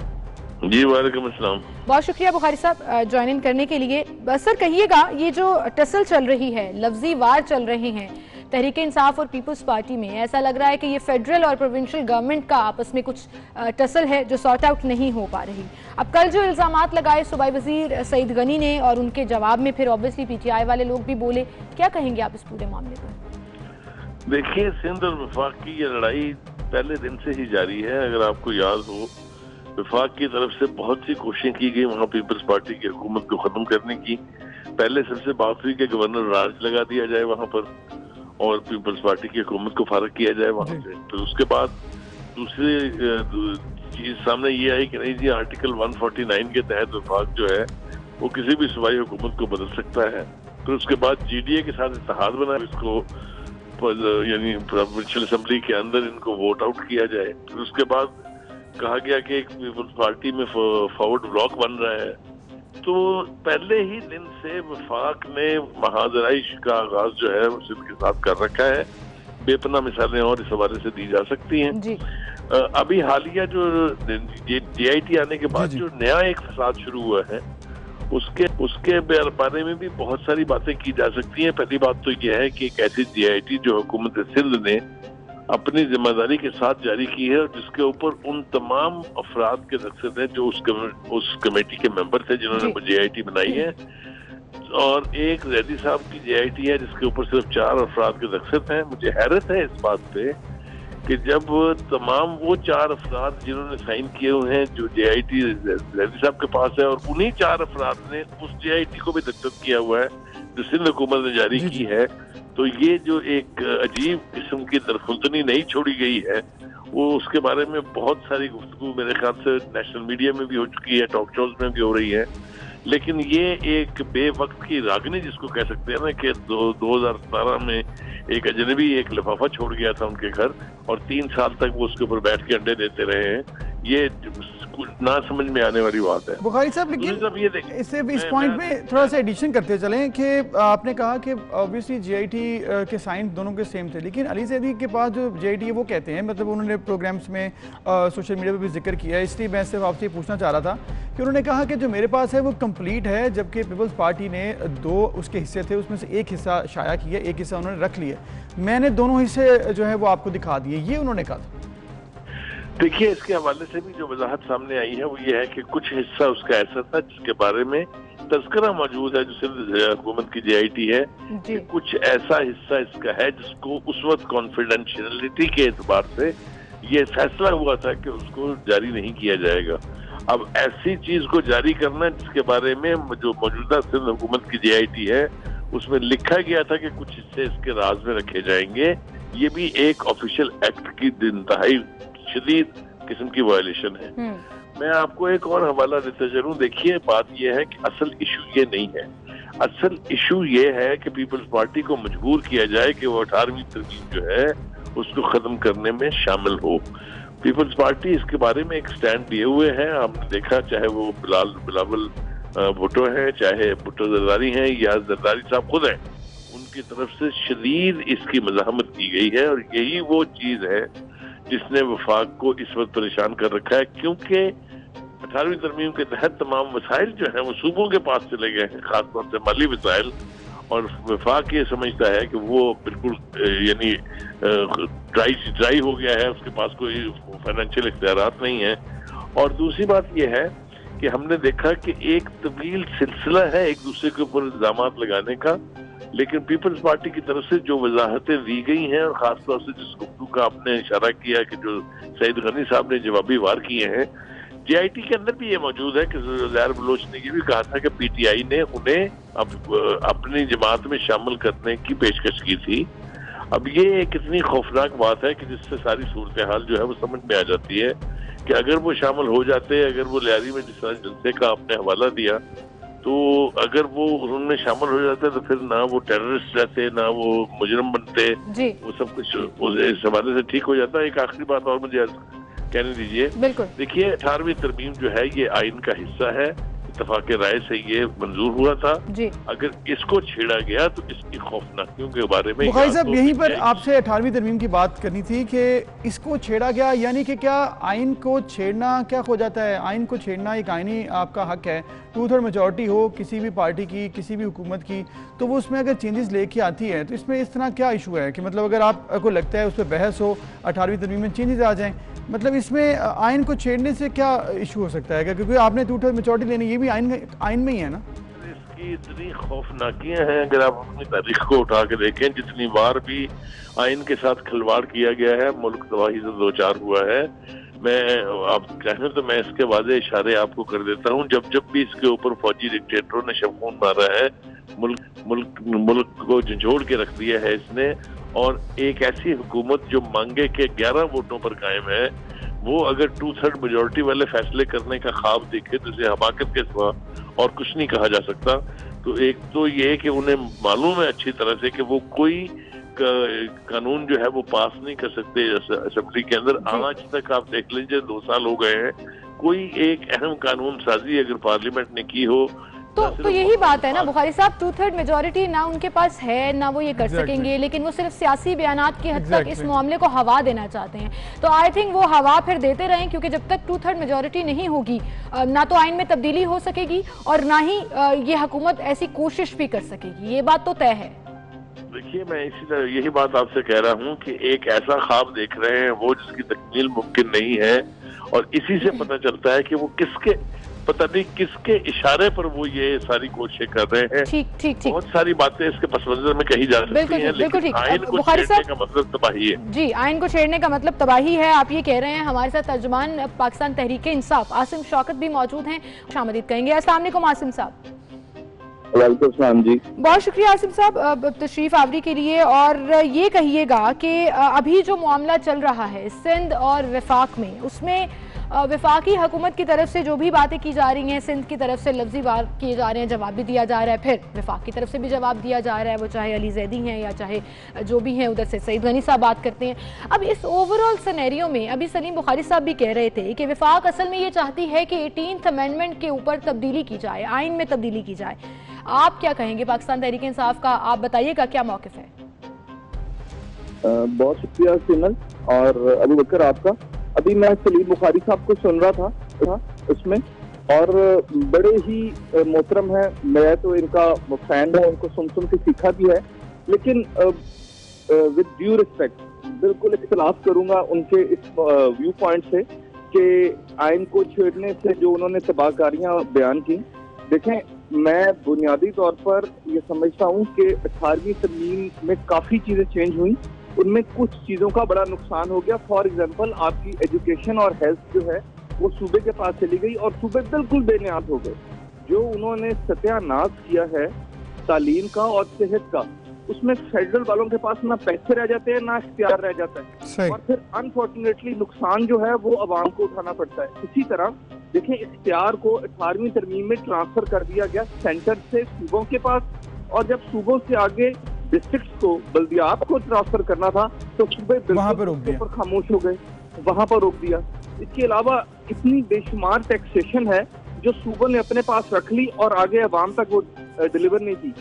Speaker 4: जी वालेकुम अस्सलाम।
Speaker 1: बहुत शुक्रिया बुखारी साहब ज्वाइन इन करने के लिए। सर कहिएगा, ये जो टसल चल रही है, लफ्जी वार चल रहे हैं तहरीक इंसाफ और पीपल्स पार्टी में, ऐसा लग रहा है कि ये फेडरल और प्रोविंशियल गवर्नमेंट का आपस में कुछ टसल है जो सॉर्ट आउट नहीं हो पा रही। अब कल जो इल्जामात लगाए सूबाई वजीर सईद गनी ने और उनके जवाब में फिर ऑब्वियसली पीटीआई वाले लोग भी बोले, क्या कहेंगे आप इस पूरे मामले पर?
Speaker 4: देखिए, सिंध और वफाक की ये लड़ाई पहले दिन से ही जारी है। अगर आपको याद हो, वफाक की तरफ से बहुत सी कोशिशें की गई वहाँ पीपल्स पार्टी की हुकूमत को खत्म करने की। पहले सबसे बात हुई कि गवर्नर राज लगा दिया जाए वहाँ पर और पीपल्स पार्टी की हुकूमत को फारग किया जाए वहाँ से। तो उसके बाद दूसरी चीज सामने ये आई कि नहीं जी, आर्टिकल 149 के तहत वफाक जो है वो किसी भी सूबाई हुकूमत को बदल सकता है। तो उसके बाद जीडीए के साथ इत्तेहाद बना, इसको यानी प्रोविंशियल असेंबली के अंदर इनको वोट आउट किया जाए। फिर उसके बाद कहा गया कि एक पीपल्स पार्टी में फॉरवर्ड ब्लॉक बन रहा है। तो पहले ही दिन से वफाक ने महाजराइश का आगाज जो है वो सिंध के साथ कर रखा है। बेपनाह मिसालें और इस हवाले से दी जा सकती हैं जी। अभी हालिया जो JIT आने के बाद जो नया एक फसाद शुरू हुआ है उसके बारे में भी बहुत सारी बातें की जा सकती हैं। पहली बात तो यह है कि एक ऐसी JIT जो हुकूमत सिंध ने अपनी जिम्मेदारी के साथ जारी की है और जिसके ऊपर उन तमाम अफराद के दस्तखत हैं जो उस कमेटी के मेंबर थे जिन्होंने JIT बनाई है। और एक जैदी साहब की JIT है जिसके ऊपर सिर्फ 4 अफराद के दस्तखत हैं। मुझे हैरत है इस बात पे कि जब तमाम वो 4 अफराद जिन्होंने साइन किए हुए हैं जो JIT जैदी साहब के पास है और उन्हीं 4 अफराद ने उस JIT को भी दस्तखत किया हुआ है जो सिंध हुकूमत ने जारी की है। तो ये जो एक अजीब किस्म की दरफुल्तनी नहीं छोड़ी गई है वो उसके बारे में बहुत सारी गुफ्तगू मेरे ख्याल से नेशनल मीडिया में भी हो चुकी है, टॉक शोज में भी हो रही है। लेकिन ये एक बेवक्त की रागनी जिसको कह सकते हैं ना कि 2017 में एक अजनबी एक लिफाफा छोड़ गया था उनके घर और 3 साल तक वो उसके ऊपर बैठ के अंडे देते रहे हैं, ये ना समझ में आने वाली बात है।
Speaker 2: बुखारी साहब, लेकिन इससे इस पॉइंट में थोड़ा सा एडिशन करते चलें कि आपने कहा कि ऑब्वियसली JIT के साइन दोनों के सेम थे, लेकिन अली सैदी के पास जो JIT है वो कहते हैं, मतलब उन्होंने प्रोग्राम्स में सोशल मीडिया पे भी जिक्र किया है, इसलिए मैं सिर्फ आपसे पूछना चाह रहा था कि उन्होंने कहा कि जो मेरे पास है वो कंप्लीट है, जबकि पीपल्स पार्टी ने 2 उसके हिस्से थे, उसमें से एक हिस्सा शाया किया, एक हिस्सा उन्होंने रख लिया, मैंने दोनों हिस्से जो है वो आपको दिखा दिए, ये उन्होंने कहा।
Speaker 4: देखिए, इसके हवाले से भी जो वजाहत सामने आई है वो ये है कि कुछ हिस्सा उसका ऐसा था जिसके बारे में तज़किरा मौजूद है जो सिर्फ हुकूमत की JIT है कि कुछ ऐसा हिस्सा इसका है जिसको उस वक्त कॉन्फिडेंशियलिटी के एतबार से ये फैसला हुआ था कि उसको जारी नहीं किया जाएगा। अब ऐसी चीज को जारी करना जिसके बारे में जो मौजूदा सिंध हुकूमत की JIT है उसमें लिखा गया था कि कुछ हिस्से इसके राज में रखे जाएंगे, ये भी एक ऑफिशियल एक्ट की इंतहाई शदीद किस्म की वायलेशन है। मैं आपको एक और हवाला देता चलूं। देखिए, बात यह है कि असल इशू ये नहीं है, असल इशू ये है कि पीपल्स पार्टी को मजबूर किया जाए कि वो 18वीं तरमीम जो है उसको खत्म करने में शामिल हो। पीपल्स पार्टी इसके बारे में एक स्टैंड लिए हुए है। हमने देखा, चाहे वो बिलावल भुट्टो है, चाहे भुट्टो जरदारी हैं या जरदारी साहब खुद हैं, उनकी तरफ से शदीद इसकी मज़ाहमत की गई है और यही वो चीज है जिसने वफाक को इस वक्त परेशान कर रखा है, क्योंकि 18वीं तरमीम के तहत तमाम वसाइल जो हैं वो सूबों के पास चले गए हैं, खासतौर से माली वसाइल, और वफाक ये समझता है कि वो बिल्कुल यानी ड्राई हो गया है, उसके पास कोई फाइनेंशियल इख्तियारात नहीं है। और दूसरी बात यह है कि हमने देखा कि एक तवील सिलसिला है एक दूसरे के ऊपर इल्जामात लगाने का, लेकिन पीपल्स पार्टी की तरफ से जो वजाहतें दी गई हैं और खासतौर से जिस गुफ्तगू का आपने इशारा किया कि जो सईद गनी साहब ने जवाबी वार किए हैं, JIT के अंदर भी ये मौजूद है कि ज़ुल्फ़िकार बलोच ने ये भी कहा था कि PTI ने उन्हें अपनी जमात में शामिल करने की पेशकश की थी। अब ये कितनी खौफनाक बात है कि जिससे सारी सूरत हाल जो है वो समझ में आ जाती है कि अगर वो शामिल हो जाते, अगर वो लियारी में जिस तरह जलसे का आपने हवाला दिया, तो अगर वो उनमें शामिल हो जाते तो फिर ना वो टेररिस्ट रहते, ना वो मुजरिम बनते, वो सब कुछ इस हवाले से ठीक हो जाता। एक आखिरी बात और मुझे कहने दीजिए। देखिए, 18वीं तरमीम जो है ये आइन का हिस्सा है, इत्तेफाक राय से ये मंजूर हुआ था
Speaker 1: जी।
Speaker 4: अगर इसको छेड़ा गया तो इसकी खौफनाकियों के बारे में
Speaker 2: बुखारी साहब यहीं पर आपसे 18वीं तरमीम की बात करनी थी कि इसको छेड़ा गया, यानी कि क्या आइन को छेड़ना क्या हो जाता है? आइन को छेड़ना एक आइनी आपका हक है, 2/3 मेजॉरिटी हो किसी भी पार्टी की, किसी भी हुकूमत की, तो वो उसमें अगर चेंजेस लेके आती है तो इसमें इस तरह क्या इशू है कि मतलब अगर आपको लगता है उस पर बहस हो, 18वीं तरमीम में चेंजेस आ जाएं, मतलब इसमें आइन को छेड़ने से क्या इशू हो सकता है? क्योंकि आपने 2/3 मेजॉरिटी लेनी, ये भी आइन में ही है ना।
Speaker 4: इसकी इतनी खौफनाकियां हैं, अगर आप अपनी तारीख को उठा के देखें, जितनी बार भी आइन के साथ खिलवाड़ किया गया है, मुल्क तबाही से दो चार हुआ है। मैं आप कहें तो मैं इसके वादे इशारे आपको कर देता हूँ। जब जब भी इसके ऊपर फौजी डिक्टेटरों ने शमखून मारा है, मुल्क को झंझोड़ के रख दिया है इसने, और एक ऐसी हुकूमत जो मांगे के 11 वोटों पर कायम है, वो अगर 2/3 मेजॉरिटी वाले फैसले करने का ख्वाब देखे तो इसे हमाकत के सिवा और कुछ नहीं कहा जा सकता। तो एक तो ये कि उन्हें मालूम है अच्छी तरह से कि वो कोई कानून जो है वो पास नहीं कर सकते असेंबली के अंदर। आज तक आप देख लीजिए 2 साल हो गए हैं, कोई एक अहम कानून साजी अगर पार्लियामेंट ने की हो
Speaker 1: तो यही बात है ना बुखारी साहब, 2/3 मेजॉरिटी ना उनके पास है ना वो ये कर सकेंगे, लेकिन वो सिर्फ सियासी बयानात की हद तक इस मामले को हवा देना चाहते हैं। तो आई थिंक वो हवा फिर देते रहें, क्योंकि जब तक 2/3 मेजॉरिटी नहीं होगी ना तो आइन में तब्दीली हो सकेगी और ना ही ये हुकूमत ऐसी कोशिश भी कर सकेगी। ये बात तो तय है।
Speaker 4: देखिए, मैं इसी तरह यही बात आपसे कह रहा हूँ कि एक ऐसा ख्वाब देख रहे हैं वो जिसकी तकमील मुमकिन नहीं है, और इसी से पता चलता है कि वो पता नहीं किसके इशारे पर वो ये सारी कोशिशें कर रहे हैं। ठीक। बहुत सारी बातें इसके पस मंजर में कही जा सकती हैं, लेकिन आइन को छेड़ने का मतलब तबाही है।
Speaker 1: जी, आइन को छेड़ने का मतलब तबाही है, आप ये कह रहे हैं। हमारे साथ तर्जुमान पाकिस्तान तहरीक इंसाफ आसिम शौकत भी मौजूद हैं, खुशामदीद कहेंगे। अस्सलाम वालेकुम आसिम साहब।
Speaker 5: जी,
Speaker 1: बहुत शुक्रिया आसिम साहब तशरीफ आवरी के लिए। और ये कहिएगा कि अभी जो मामला चल रहा है सिंध और वफाक में, उसमें वफाकी हुकूमत की तरफ से जो भी बातें की जा रही हैं, सिंध की तरफ से लफ्जी वार किए जा रहे हैं, जवाब भी दिया जा रहा है, फिर वफाक की तरफ से भी जवाब दिया जा रहा है, वो चाहे अली जैदी हैं या चाहे जो भी हैं, उधर से सईद गनी साहब बात करते हैं। अब इस ओवरऑल सिनेरियो में अभी सलीम बुखारी साहब भी कह रहे थे कि वफाक असल में ये चाहती है कि 18th अमेंडमेंट के ऊपर तब्दीली की जाए, आइन में तब्दीली की जाए। आप क्या कहेंगे पाकिस्तान तहरीक इंसाफ का? आप बताइएगा क्या मौक़िफ़ है।
Speaker 5: बहुत शुक्रिया सिमल और अबू बकर आपका। अभी मैं सलीम बुखारी साहब को सुन रहा था उसमें, और बड़े ही मोहतरम है, मैं तो इनका फैन हूँ, उनको सुन के सीखा भी है, लेकिन विद ड्यू रिस्पेक्ट बिल्कुल इख्तिलाफ करूंगा उनके इस व्यू पॉइंट से कि आइन को छेड़ने से जो उन्होंने तबाहकारियां बयान की। देखें, मैं बुनियादी तौर पर ये समझता हूँ कि 18वीं तरमीम में काफ़ी चीज़ें चेंज हुई, उनमें कुछ चीज़ों का बड़ा नुकसान हो गया। फॉर एग्जांपल, आपकी एजुकेशन और हेल्थ जो है वो सूबे के पास चली गई और सूबे बिल्कुल बेनियाद हो गए। जो उन्होंने सत्यानाश किया है तालीम का और सेहत का, उसमें फेडरल वालों के पास ना पैसे रह जाते हैं ना इख्तियार रह जाता है, और फिर अनफॉर्चुनेटली नुकसान जो है वो अवाम को उठाना पड़ता है। इसी तरह देखिए, इख्तियार को 18वीं तरमीम में ट्रांसफर कर दिया गया सेंटर से सूबों के पास, और जब सूबों से आगे डिस्ट्रिक्ट को, बल्दियात को ट्रांसफर करना था तो सूबे बिल्कुल खामोश हो गए, वहां पर रोक दिया। इसके अलावा इतनी बेशुमार टैक्सेशन है जो सूबों ने अपने पास रख ली और आगे अवाम तक वो डिलीवर नहीं की।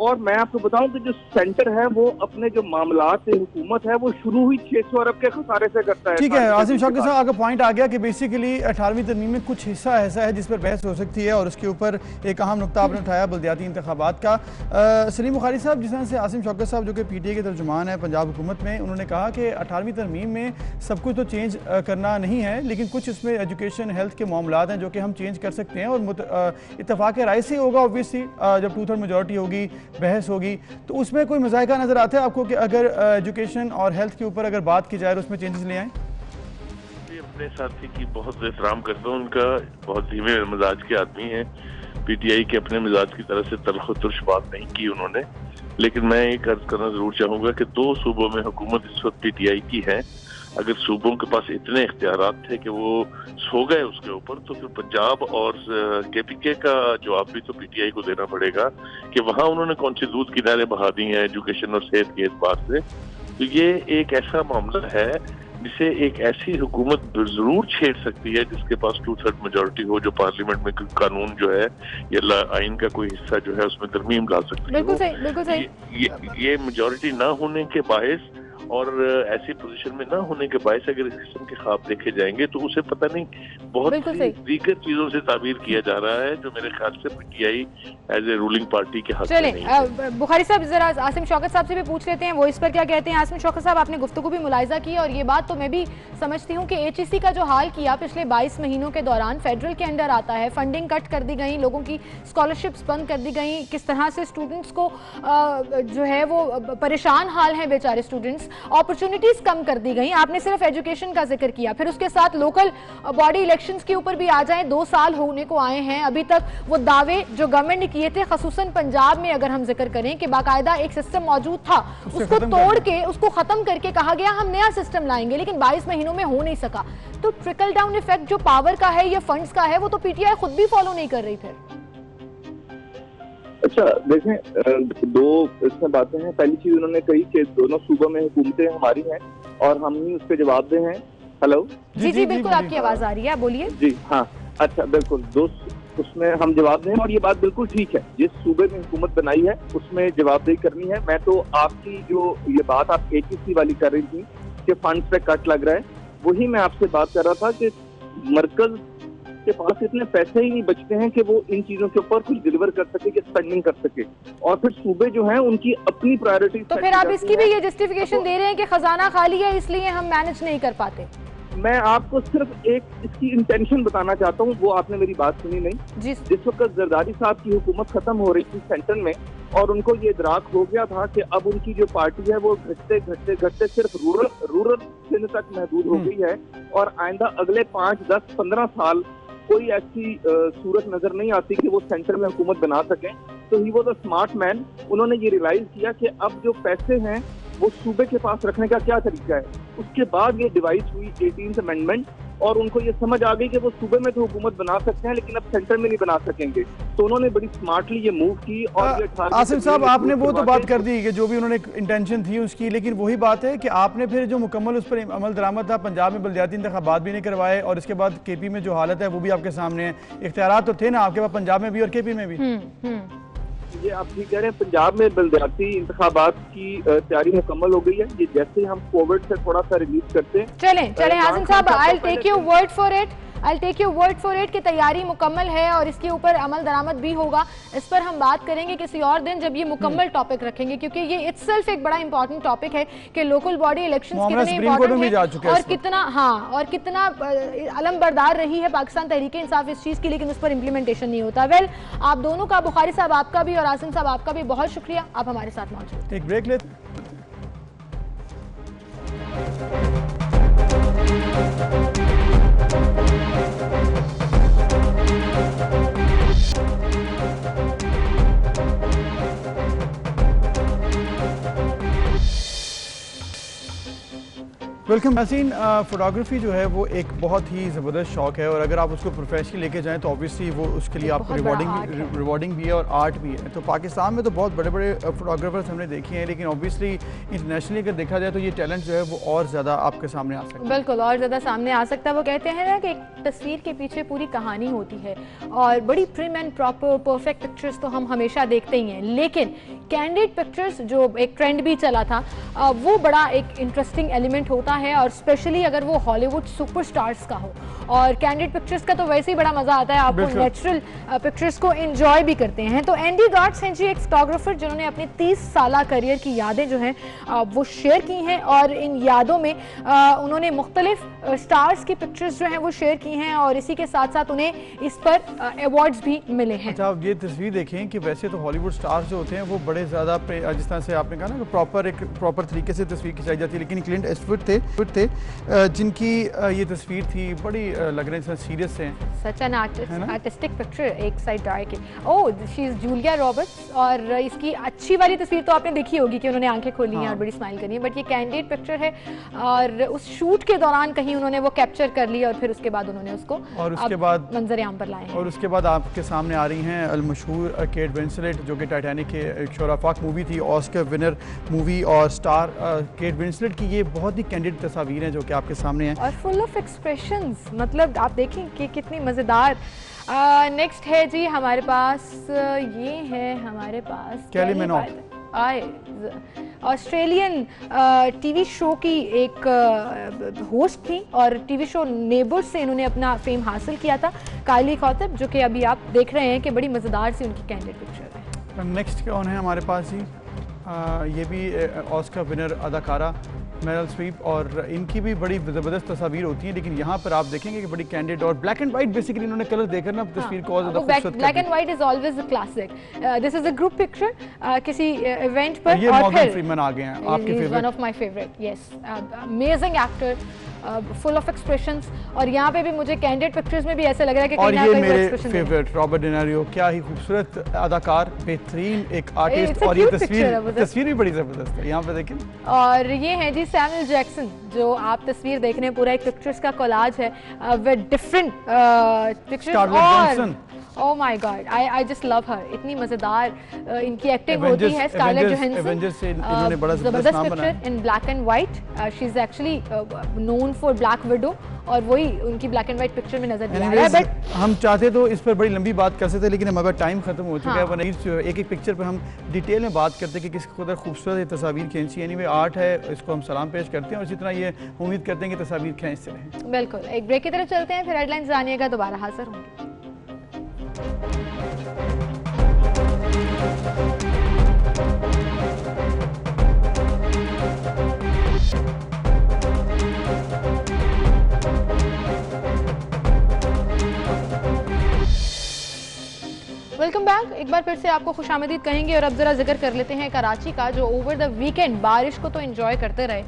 Speaker 5: और मैं आपको बताऊं कि जो सेंटर है वो अपने जो मामलात से हुकूमत है वो शुरू हुई 600 अरब के खसारे से करता है।
Speaker 2: ठीक है आसिम शौकत साहब, आपका पॉइंट आ गया कि बेसिकली 18वीं तरमीम में कुछ हिस्सा ऐसा है जिस पर बहस हो सकती है, और उसके ऊपर एक अहम नुकता आपने उठाया बल्दियाती इंतखाबात का। सलीम बुखारी साहब, जिस तरह से आसिम शौकत साहब जो कि PTI के तर्जुमान है पंजाब हुकूमत में, उन्होंने कहा कि 18वीं तरमीम में सब कुछ तो चेंज करना नहीं है, लेकिन कुछ इसमें एजुकेशन हेल्थ के मामलात हैं जो कि हम चेंज कर सकते हैं, और इत्तफाक राय से होगा। ऑब्वियसली जब 2/3 मेजॉरिटी होगी, बहस होगी, तो उसमें कोई मज़ायका नजर आता है आपको कि अगर एजुकेशन और हेल्थ के ऊपर अगर बात की जाए तो उसमें चेंजेस ले आए?
Speaker 4: अपने साथी की बहुत एहतराम करता हूँ, उनका बहुत धीमे मिजाज के आदमी हैं। PTI के अपने मिजाज की तरह से तल्ख तुर्श बात नहीं की उन्होंने, लेकिन मैं एक अर्ज करना जरूर चाहूंगा कि 2 सूबों में हुकूमत इस वक्त PTI की है। अगर सूबों के पास इतने इख्तियारात थे कि वो सो गए उसके ऊपर, तो फिर पंजाब और KPK का जवाब भी तो PTI को देना पड़ेगा कि वहां उन्होंने कौन सी दूध की नहरें बहा दी हैं एजुकेशन और सेहत के एतबार से। तो ये एक ऐसा मामला है जिसे एक ऐसी हुकूमत जरूर छेड़ सकती है जिसके पास 2/3 मेजोरिटी हो, जो पार्लियामेंट में कानून जो है या आइन का कोई हिस्सा जो है उसमें तरमीम ला सकती है।
Speaker 1: बिल्कुल सही, बिल्कुल सही।
Speaker 4: ये मेजोरिटी ना होने के बायस और ऐसी पोजीशन में ना होने के बायस अगर इस किस्म के ख्वाब देखे जाएंगे तो उसे पता नहीं बहुत दीगर चीजों से ताबीर किया जा रहा है, जो मेरे ख्याल से PTI as a ruling party के हक में नहीं है।
Speaker 1: बुखारी साहब जरा आसिम शौकत साहब से भी पूछ लेते हैं वो इस पर क्या कहते हैं। आसिम शौकत साहब, आपने गुफ्तगू भी मुलाहिजा की और ये बात तो मैं भी समझती हूँ कि एचईसी का जो हाल किया पिछले 22 महीनों के दौरान, फेडरल के अंडर आता है, फंडिंग कट कर दी गई, लोगों की स्कॉलरशिप्स बंद कर दी गई, किस तरह से स्टूडेंट्स को जो है वो परेशान हाल है बेचारे स्टूडेंट्स, अपॉर्चुनिटीज कम कर दी गई। आपने सिर्फ एजुकेशन का जिक्र किया, फिर उसके साथ लोकल बॉडी इलेक्शंस के ऊपर भी आ जाएं। 2 साल होने को आए हैं, अभी तक वो दावे जो गवर्नमेंट ने किए थे, खसूसन पंजाब में अगर हम जिक्र करें कि बाकायदा एक सिस्टम मौजूद था, उसको तोड़ के उसको खत्म करके कहा गया हम नया सिस्टम लाएंगे, लेकिन 22 महीनों में हो नहीं सका। तो ट्रिकल डाउन इफेक्ट जो पावर का है या फंड्स का है, वो तो पीटीआई खुद भी फॉलो नहीं कर रही फिर।
Speaker 5: अच्छा देखें, 2 इसमें बातें हैं। पहली चीज उन्होंने कही कि दोनों सूबों में हुकूमतें हमारी हैं और हम ही उस पर जवाब दे हैं। हेलो
Speaker 1: जी बिल्कुल, आपकी आवाज आ रही है, बोलिए।
Speaker 5: जी हाँ, अच्छा बिल्कुल, उसमें हम जवाब दें और ये बात बिल्कुल ठीक है। जिस सूबे में हुकूमत बनाई है उसमें जवाबदेही करनी है। मैं तो आपकी जो ये बात आप एचईसी वाली कर रही थी कि फंड्स पे कट लग रहा है, वही मैं आपसे बात कर रहा था कि मरकज के पास इतने पैसे ही नहीं बचते हैं कि वो इन चीजों के ऊपर कुछ डिलीवर कर सके, कि स्पेंडिंग कर सके, और फिर सूबे जो हैं उनकी अपनी प्रायोरिटी।
Speaker 1: तो फिर आप इसकी भी ये जस्टिफिकेशन दे रहे हैं कि खजाना खाली है इसलिए हम मैनेज नहीं कर पाते।
Speaker 5: मैं आपको सिर्फ एक इसकी इंटेंशन बताना चाहता हूँ, वो आपने मेरी बात सुनी नहीं। जिस वक्त जरदारी साहब की हुकूमत खत्म हो रही थी सेंटर में और उनको ये इदराक हो गया था कि अब उनकी जो पार्टी है वो घटते घटते घटते सिर्फ रूरल सिंध तक महदूद हो गई है और आइंदा अगले 5, 10, 15 साल कोई ऐसी सूरत नजर नहीं आती कि वो सेंटर में हुकूमत बना सकें। तो ही वो द स्मार्ट मैन, उन्होंने ये रियलाइज किया कि अब जो पैसे हैं वो सूबे के पास रखने का क्या तरीका है। उसके बाद ये डिवाइस हुई 18th अमेंडमेंट और उनको ये समझ आ गई कि वो सूबे में तो हुकूमत बना सकते हैं लेकिन अब सेंटर में नहीं बना सकेंगे। तो उन्होंने बड़ी स्मार्टली ये मूव की। और
Speaker 2: आसिम साहब, आपने वो तो बात कर दी कि जो भी उन्होंने इंटेंशन थी उसकी, लेकिन वही बात है कि आपने फिर जो मुकम्मल उस पर अमल दरामद था, पंजाब में बलदियाती इंतखाबात भी नहीं करवाए और इसके बाद केपी में जो हालत है वो भी आपके सामने है। इख्तियारात तो थे ना आपके पास, पंजाब में भी और केपी में भी।
Speaker 5: ये आप ठीक कह रहे हैं, पंजाब में बलदियाती इंतखाबात की तैयारी मुकम्मल हो गई है। ये जैसे ही हम कोविड से थोड़ा सा रिलीज करते हैं।
Speaker 1: चलें आसिम साहब, I will take your word for it कि तैयारी मुकम्मल है और इसके ऊपर अमल दरामद भी होगा। इस पर हम बात करेंगे किसी और दिन जब ये मुकम्मल टॉपिक रखेंगे, क्योंकि ये इटसेल्फ एक बड़ा इंपॉर्टेंट टॉपिक है कि लोकल बॉडी इलेक्शंस कितने इंपॉर्टेंट हैं और कितना अलमबरदार रही है पाकिस्तान तहरीक इंसाफ इस चीज़ की, लेकिन उस पर इम्प्लीमेंटेशन नहीं होता। वेल, आप दोनों का, बुखारी साहब आपका भी और आसिम साहब आपका भी बहुत शुक्रिया, आप हमारे साथ मौजूद।
Speaker 2: एक ब्रेक लेते। वेलकम नाज़रीन। फोटोग्राफी जो है वो एक बहुत ही ज़बरदस्त शौक है और अगर आप उसको प्रोफेशनली लेके जाएं तो ऑब्वियसली वो उसके लिए आपको रिवॉर्डिंग भी है और आर्ट भी है। तो पाकिस्तान में तो बहुत बड़े बड़े फोटोग्राफर्स हमने देखे हैं, लेकिन ऑब्वियसली इंटरनेशनली अगर देखा जाए तो ये टैलेंट जो है वो और ज़्यादा आपके सामने आ सकता है।
Speaker 1: बिल्कुल, और ज़्यादा सामने आ सकता है। वो कहते हैं ना कि एक तस्वीर के पीछे पूरी कहानी होती है और बड़ी prim and proper perfect pictures तो हम हमेशा देखते ही हैं, लेकिन कैंडिड पिक्चर्स जो एक ट्रेंड भी चला था वो बड़ा एक इंटरेस्टिंग एलिमेंट होता है, और स्पेशली अगर वो हॉलीवुड सुपरस्टार्स का हो। और कैंडिड पिक्चर्स का तो वैसे ही बड़ा मजा आता है, आपको नेचुरल पिक्चर्स को एंजॉय भी करते हैं। तो एंडी गार्ड्स हैं जी, एक फोटोग्राफर जिन्होंने अपनी 30 साल करियर की यादें जो हैं वो शेयर की हैं और इन यादों में उन्होंने मुख्तलिफ स्टार्स की पिक्चर्स जो हैं वो शेयर की हैं और इसी के साथ साथ उन्हें इस पर अवार्ड्स भी मिले हैं।
Speaker 2: अच्छा, आप ये तस्वीर देखें कि वैसे तो हॉलीवुड स्टार्स जो होते हैं वो बड़े ज़्यादा, जिस तरह से आपने कहा ना, प्रॉपर तरीके से तस्वीर खिंचाई जाती है, लेकिन क्लिंट ईस्टवुड थे जिनकी ये तस्वीर थी, बड़ी लग रहे हैं सीरियस हैं।
Speaker 1: सच एन आर्टिस्टिक पिक्चर, एक साइड डार्क है। ओह, शी इज जूलिया रॉबर्ट्स और इसकी अच्छी वाली तस्वीर तो आपने देखी होगी कि उन्होंने आंखें खोली हैं और बड़ी स्माइल करी है, बट ये कैंडिड पिक्चर है और उस शूट के दौरान कहीं उन्होंने वो कैप्चर कर लिया और फिर उसके बाद उन्होंने उसको
Speaker 2: और उसके बाद
Speaker 1: मंजर आम पर लाए हैं।
Speaker 2: और उसके बाद आपके सामने आ रही हैं अलमशहूर केट विंसलेट, जो कि टाइटैनिक के एक शोराफाक मूवी थी, ऑस्कर विनर मूवी और स्टार केट विंसलेट की ये बहुत ही कैंडिड तस्वीर हैं जो कि आपके सामने हैं
Speaker 1: और फुल ऑफ एक्सप्रेशंस, मतलब आप देखें कि कितनी मज़ेदार। नेक्स्ट है जी हमारे पास, ये है हमारे पास
Speaker 2: कैली मिनोग,
Speaker 1: ऑस्ट्रेलियन टीवी शो की एक होस्ट थी और टीवी शो नेबर्स से इन्होंने अपना फेम हासिल किया था, कायली खौतिब, जो कि अभी आप देख रहे हैं कि बड़ी मज़ेदार सी उनकी कैंडिड पिक्चर है।
Speaker 2: नेक्स्ट कौन है हमारे पास जी? ये भी ऑस्कर विनर अदाकारा मेरिल स्ट्रीप, और इनकी भी बड़ी ज़बरदस्त तस्वीर होती हैं, लेकिन यहाँ पर आप देखेंगे कि बड़ी कैंडिड और ब्लैक एंड वाइट बेसिकली इन्होंने कलर देकर ना तस्वीर को और ज़्यादा खूबसूरत
Speaker 1: black and white is always a classic. This is a group picture किसी इवेंट पर,
Speaker 2: ये
Speaker 1: और
Speaker 2: मॉर्गन फ्रीमैन आ गए हैं आपके favourite,
Speaker 1: one of my favourite, yes, amazing actor, full of expressions, और यहाँ पे भी मुझे कैंडिड पिक्चर्स में भी ऐसा लग रहा है कि
Speaker 2: और
Speaker 1: कहीं ना
Speaker 2: ये
Speaker 1: कहीं वो
Speaker 2: मेरे
Speaker 1: एक्सप्रेशन
Speaker 2: फेवरेट रॉबर्ट डिनारियो, क्या ही खूबसूरत अदाकार, बेहतरीन एक आर्टिस्ट,
Speaker 1: It's a
Speaker 2: और ये
Speaker 1: cute picture है वो तो।
Speaker 2: तस्वीर भी बड़ी ज़बरदस्त है, यहाँ पे देखें।
Speaker 1: और ये है जी सैमुअल जैक्सन, जो आप तस्वीर देख रहे हैं, पूरा एक पिक्चर्स का कोलाज है विद डिफरेंट पिक्चर्स, और oh my God, I just love हर, इतनी मजेदार इनकी एक्टिंग होती है। स्कारलेट जोहानसन, जबरदस्त picture in black and white, she is actually known for black window, और वही उनकी ब्लैक एंड वाइट पिक्चर में नजर आ रहा है। बट
Speaker 2: हम चाहते तो इस पर बड़ी लंबी बात कर सकते, लेकिन हमारा टाइम खत्म हो चुका है, वरना एक एक पिक्चर पर हम डिटेल में बात करते हैं कि किस कदर खूबसूरत ये तस्वीर खींची। एनीवे आर्ट है, इसको हम सलाम पेश करते हैं, और इसी तरह ये उम्मीद करते हैं कि तस्वीर खींचते रहें।
Speaker 1: बिल्कुल, एक ब्रेक की तरफ चलते हैं, फिर हेडलाइंस जानिएगा, दोबारा हाजिर होंगे। वेलकम बैक, एक बार फिर से आपको खुशामदीद कहेंगे, और अब जरा जिक्र कर लेते हैं कराची का, जो ओवर द वीकेंड बारिश को तो एंजॉय करते रहे,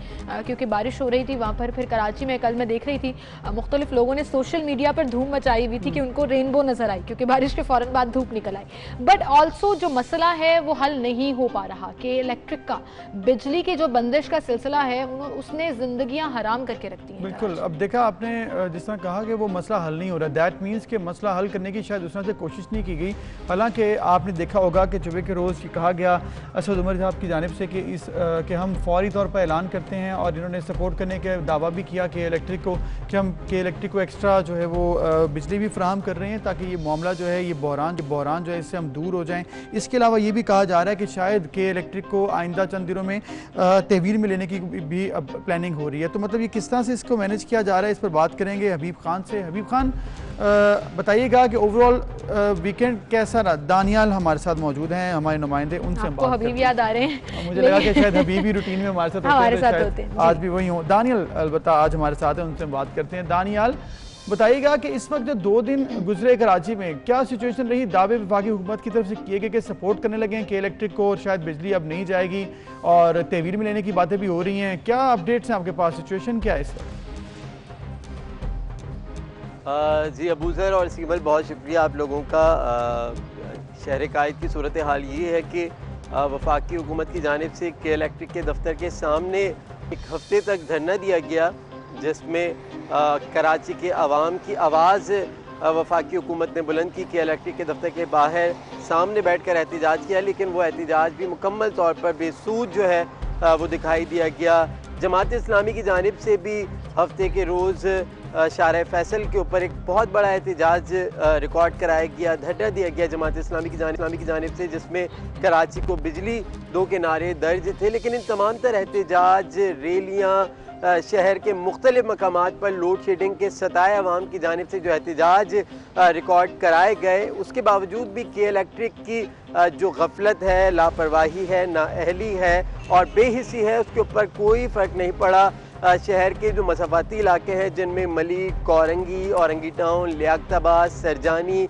Speaker 1: क्योंकि बारिश हो रही थी वहाँ पर। फिर कराची में कल मैं देख रही थी मुख्तलिफ लोगों ने सोशल मीडिया पर धूम मचाई हुई थी कि उनको रेनबो नजर आई, क्योंकि बारिश के फौरन बाद धूप निकल आई। बट ऑल्सो जो मसला है वो हल नहीं हो पा रहा कि इलेक्ट्रिक का, बिजली की जो बंदिश का सिलसिला है उसने जिंदगियां हराम करके रखती हैं।
Speaker 2: बिल्कुल, अब देखा आपने जिस तरह कहा कि वो मसला हल नहीं हो रहा, दैट मीन्स कि मसला हल करने की शायद उस तरह से कोशिश नहीं की गई। हालांकि आपने देखा होगा कि जुमे के रोज़ कहा गया असद उमर साहब की जानिब से कि हम फौरी तौर पर ऐलान करते हैं, और इन्होंने सपोर्ट करने के दावा भी किया कि इलेक्ट्रिक को एक्स्ट्रा जो है वो बिजली भी फराहम कर रहे हैं, ताकि ये मामला जो है, ये बहरान जो है, इससे हम दूर हो जाएं। इसके अलावा ये भी कहा जा रहा है कि शायद के इलेक्ट्रिक को आइंदा चंद दिनों में तहवील में लेने की भी अब प्लानिंग हो रही है। तो मतलब ये किस तरह से इसको मैनेज किया जा रहा है, इस पर बात करेंगे हबीब खान से। हबीब खान, बताइएगा कि ओवरऑल वीकेंड कैसा रहा? दानियाल हमारे साथ मौजूद हैं, हमारे नुमाइंदे, उनसे हम बात
Speaker 1: हबीब याद आ रहे हैं।
Speaker 2: मुझे लगा कि शायद हबीब ही रूटीन में हमारे साथ होते हैं, आज भी वही हो। दानियाल अलबत्ता आज हमारे साथ हैं, उनसे हम बात करते हैं। दानियाल, बताइएगा कि इस वक्त जो 2 दिन गुजरे कराची में, क्या सिचुएशन रही? दावे विभागी हुकूमत की तरफ से किए गए कि सपोर्ट करने लगे हैं कि इलेक्ट्रिक को, और शायद बिजली अब नहीं जाएगी, और तहवील में लेने की बातें भी हो रही हैं। क्या अपडेट्स हैं आपके पास? सिचुएशन क्या है इस वक्त?
Speaker 6: जी अबूज़र और सीमल, बहुत शुक्रिया आप लोगों का। शहर कायद की सूरत हाल ये है कि वफाकी हुकूमत की जानिब से के इलेक्ट्रिक के दफ्तर के सामने एक हफ्ते तक धरना दिया गया, जिसमें कराची के अवाम की आवाज़ वफाकी हुकूमत ने बुलंद की कि इलेक्ट्रिक के दफ्तर के बाहर सामने बैठ कर एहतजाज किया, लेकिन वो एहतजाज भी मुकम्मल तौर पर बेसूद जो है वो दिखाई दिया गया। जमात इस्लामी की जानिब से भी हफ्ते के रोज़ शारा फैसल के ऊपर एक बहुत बड़ा एहतजाज रिकॉर्ड कराया गया, धरना दिया गया जमात इस्लामी की जानिब से, जिसमें कराची को बिजली दो के नारे दर्ज थे। लेकिन इन तमाम तर एहतजाज, रैलियाँ, शहर के मुख्तलिफ मकामात पर लोड शेडिंग के सताए अवाम की जानिब से जो एहतजाज रिकॉर्ड कराए गए, उसके बावजूद भी के इलेक्ट्रिक की जो गफलत है, लापरवाही है, नाअहली है और बेहिसी है, उसके ऊपर कोई फ़र्क नहीं पड़ा। शहर के जो मसाफाती इलाके हैं, जिनमें Malik, Korangi, Orangi town, Liaquatabad, Surjani,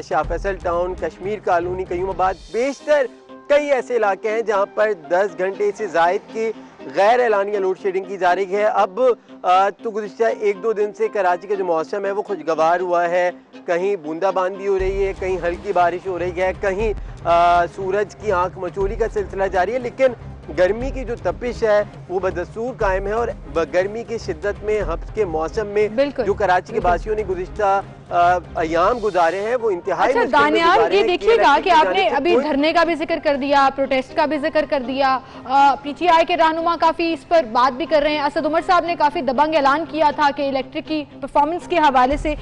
Speaker 6: Shah Faisal town, Kashmir colony, Qayyumabad, बेशतर कई ऐसे इलाके हैं जहां पर 10 घंटे से ज़ायद की गैर एलानिया लोड शेडिंग की जा रही है। अब तो गुज़िश्ता 1-2 दिन से कराची का जो मौसम है वो खुशगवार हुआ है। कहीं बूंदाबांदी हो रही है, कहीं हल्की बारिश हो रही है, कहीं सूरज की आंख मचोली का सिलसिला जारी है, लेकिन गर्मी की जो तपिश है वो बदस्तूर कायम है। और गर्मी की शिद्दत में, हब्स के मौसम में जो कराची के वासियों ने गुज़िश्ता अयाम गुजारे हैं वो इंतहाई
Speaker 1: अच्छा दानियाल, ये देखिएगा कि आपने अभी धरने का भी जिक्र कर दिया, प्रोटेस्ट का भी जिक्र कर दिया, पीटीआई के रहनुमा काफी इस पर बात भी कर रहे हैं। असद उमर साहब ने काफी दबंग ऐलान किया था कि इलेक्ट्रिक की परफॉर्मेंस के हवाले से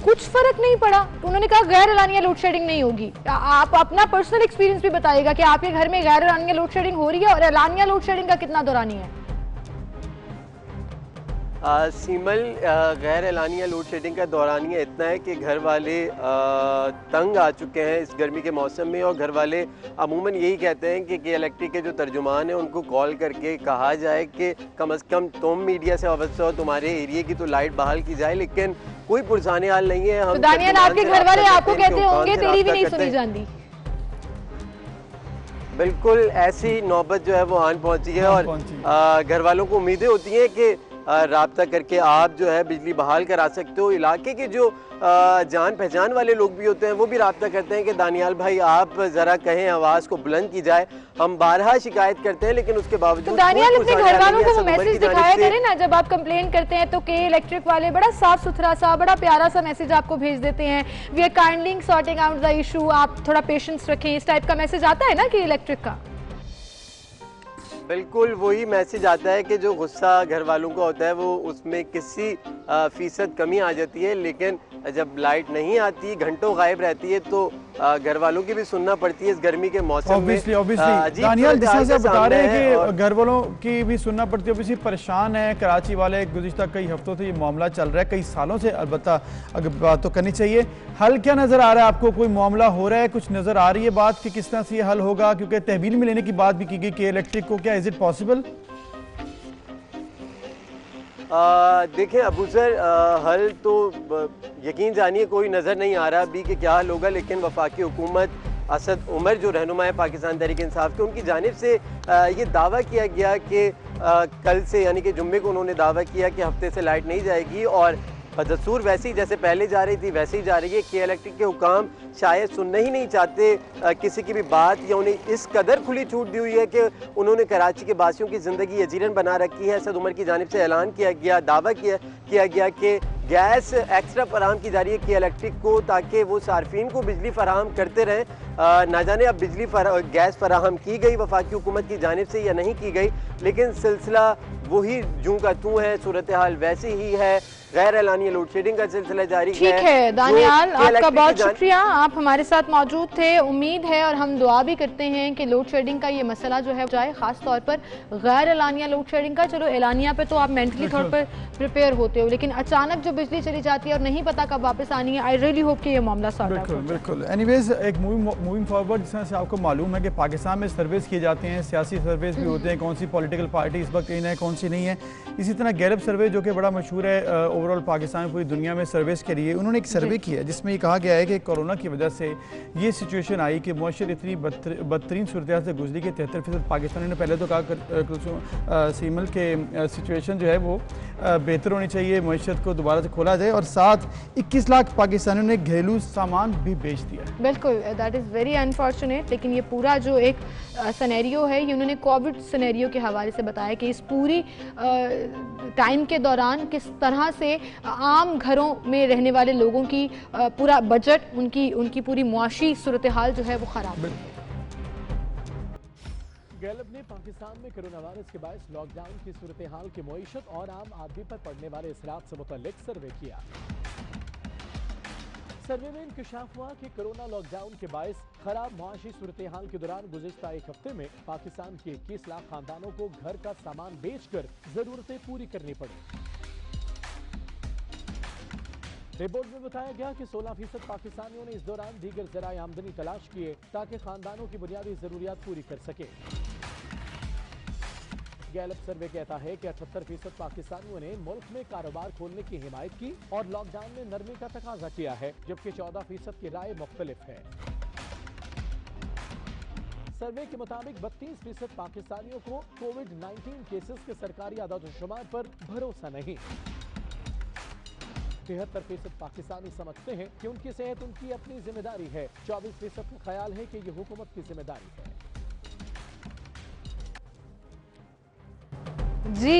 Speaker 1: कुछ फर्क नहीं पड़ा। उन्होंने कहा गैर एलानिया लोड शेडिंग नहीं होगी। आप अपना पर्सनल एक्सपीरियंस भी बताइएगा कि आपके घर में गैर एलानिया लोड शेडिंग हो रही है और एलानिया लोड शेडिंग का कितना दौरानी है?
Speaker 6: सीमल, गैर एलानिया लोड शेडिंग का दौरानिया इतना है कि घर वाले तंग आ चुके हैं इस गर्मी के मौसम में, और घर वाले अमूमन यही कहते हैं कि इलेक्ट्रिक के जो तर्जुमान हैं उनको कॉल करके कहा जाए कि कम से कम तुम मीडिया से वाबस्ता हो, तुम्हारे एरिया की तो लाइट बहाल की जाए, लेकिन कोई पुरसाने हाल नहीं है। हम
Speaker 1: तो दानियाल, आपके घर वाले आपको कहते होंगे तेरी भी नहीं सुनी जाती।
Speaker 6: बिल्कुल ऐसी नौबत जो है वो आन पहुंची है, और घर वालों को उम्मीदें होती हैं कि राब्ता करके आप जो है बिजली बहाल करा सकते हो। इलाके के जो जान पहचान वाले लोग भी होते हैं वो भी राब्ता करते हैं कि दानियाल भाई आप जरा कहें, आवाज़ को बुलंद की जाए। हम बारहा शिकायत करते हैं लेकिन उसके बावजूद
Speaker 1: तो दानियाल अपने घर वालों को वो मैसेज दिखाया करें ना, जब आप कंप्लेन करते हैं तो के इलेक्ट्रिक वाले बड़ा साफ सुथरा सा, बड़ा प्यारा सा मैसेज आपको भेज देते हैं, we are kindly sorting out the issue, आप थोड़ा पेशेंस रखें, इस टाइप का मैसेज आता है ना कि इलेक्ट्रिक का।
Speaker 6: बिल्कुल वही मैसेज आता है कि जो गुस्सा घर वालों का होता है वो उसमें किसी फीसद कमी आ जाती है, लेकिन जब लाइट नहीं आती, घंटों गायब रहती है, तो घर वालों की भी सुनना पड़ती है इस गर्मी के मौसम में।
Speaker 2: दानियाल, जिस तरह से आप बता रहे हैं कि घर वालों की भी सुनना पड़ती है, ऑब्वियसली परेशान है कराची वाले। गुज़िश्ता कई हफ्तों से ये मामला चल रहा है, कई सालों से। अलबत्ता अगर बात तो करनी चाहिए। हल क्या नज़र आ रहा है आपको? कोई मामला हो रहा है, कुछ नज़र आ रही है बात कि किस तरह से ये हल होगा? क्योंकि तहवील में लेने की बात भी की गई कि इलेक्ट्रिक को, क्या इज इट पॉसिबल?
Speaker 6: देखें अबू सर, हल तो यकीन जानिए कोई नज़र नहीं आ रहा अभी कि क्या हल होगा, लेकिन वफाकी हुकूमत, असद उमर जो रहनुमा है पाकिस्तान तहरीक इंसाफ के, उनकी जानिब से ये दावा किया गया कि कल से यानी कि जुम्मे को उन्होंने दावा किया कि हफ्ते से लाइट नहीं जाएगी, और दस्तूर वैसे ही जैसे पहले जा रही थी वैसे ही जा रही है। के इलेक्ट्रिक के हुकाम शायद सुनना ही नहीं चाहते किसी की भी बात, या उन्हें इस कदर खुली छूट दी हुई है कि उन्होंने कराची के बासियों की ज़िंदगी यजीरन बना रखी है। असद उमर की जानिब से ऐलान किया गया, दावा किया गया कि गैस एक्स्ट्रा फराहम की जा रही है के इलेक्ट्रिक को, ताकि वो सार्फिन को बिजली फराहम करते रहें। ना जाने अब गैस फराहम की गई वफाकी हुकूमत की जानिब से या नहीं की गई, लेकिन सिलसिला वही जूं का तूं है, सूरत हाल वैसी ही है। गैर एलानिया लोड शेडिंग का सिलसिला जारी है।
Speaker 1: ठीक है दानियाल, आपका बहुत शुक्रिया, आप हमारे साथ मौजूद थे। उम्मीद है और हम दुआ भी करते हैं कि लोड शेडिंग का ये मसला जो है जाए, खास तौर पर गैर एलानिया लोड शेडिंग का। चलो एलानिया पे तो आप मेंटली तौर पर प्रिपेयर होते हो, लेकिन अचानक जो बिजली चली जाती है और नहीं पता कब वापस आनी है, आई रियली होप कि ये मामला सॉर्ट आउट हो जाए।
Speaker 2: बिल्कुल। एनीवेज, एक मूविंग फॉरवर्ड, जिस तरह से आपको मालूम है कि पाकिस्तान में सर्वेस किए जाते हैं, सियासी सर्वेस भी होते हैं, कौन सी पॉलिटिकल पार्टी इस वक्त इन है, कौन सी नहीं है। इसी तरह गैलप सर्वे जो कि बड़ा मशहूर है ओवरऑल पाकिस्तान में, पूरी दुनिया में सर्वेस के लिए, उन्होंने एक सर्वे किया है जिसमें ये कहा गया है कि कोरोना की वजह से ये सिचुएशन आई कि मुआशर इतनी बदतरीन सूरत से गुजरी कि 73% पाकिस्तानियों ने पहले तो कहा सीमल के सिचुएशन जो है वो बेहतर होनी चाहिए, मईशत को दोबारा से खोला जाए, और साथ 21 लाख पाकिस्तानियों ने घरेलू सामान भी बेच दिया।
Speaker 1: बिल्कुल, दैट इज़ वेरी अनफॉर्चुनेट। लेकिन ये पूरा जो एक सिनेरियो है, ये उन्होंने कोविड सिनेरियो के हवाले से बताया कि इस पूरी टाइम के दौरान किस तरह से आम घरों में रहने वाले लोगों की पूरा बजट, उनकी पूरी मुआशी सूरत हाल जो है वो ख़राब है।
Speaker 7: गैलप ने पाकिस्तान में कोरोना वायरस के बायस लॉकडाउन की सूरत हाल की मईशत और आम आदमी पर पड़ने वाले असरात से मुतल्लिक सर्वे किया। सर्वे में इंकशाफ हुआ कि कोरोना लॉकडाउन के बायस खराब मुआशी सूरत हाल के दौरान गुज़िश्ता एक हफ्ते में पाकिस्तान के 21 लाख खानदानों को घर का सामान बेचकर जरूरतें पूरी करनी पड़ी। रिपोर्ट में बताया गया कि 16% पाकिस्तानियों ने इस दौरान दीगर ज़राए आमदनी तलाश किए ताकि खानदानों की बुनियादी जरूरियात पूरी कर सके। गैलप सर्वे कहता है कि 78% पाकिस्तानियों ने मुल्क में कारोबार खोलने की हिमायत की और लॉकडाउन में नरमी का तकाजा किया है, जबकि 14% की राय मुख्तलिफ है। सर्वे के मुताबिक 32% पाकिस्तानियों को कोविड-19 केसेस के सरकारी आदाद-ओ-शुमार पर भरोसा नहीं। 73% पाकिस्तानी समझते हैं कि उनकी सेहत उनकी अपनी जिम्मेदारी है। 24% का ख्याल है कि ये हुकूमत की जिम्मेदारी है।
Speaker 1: जी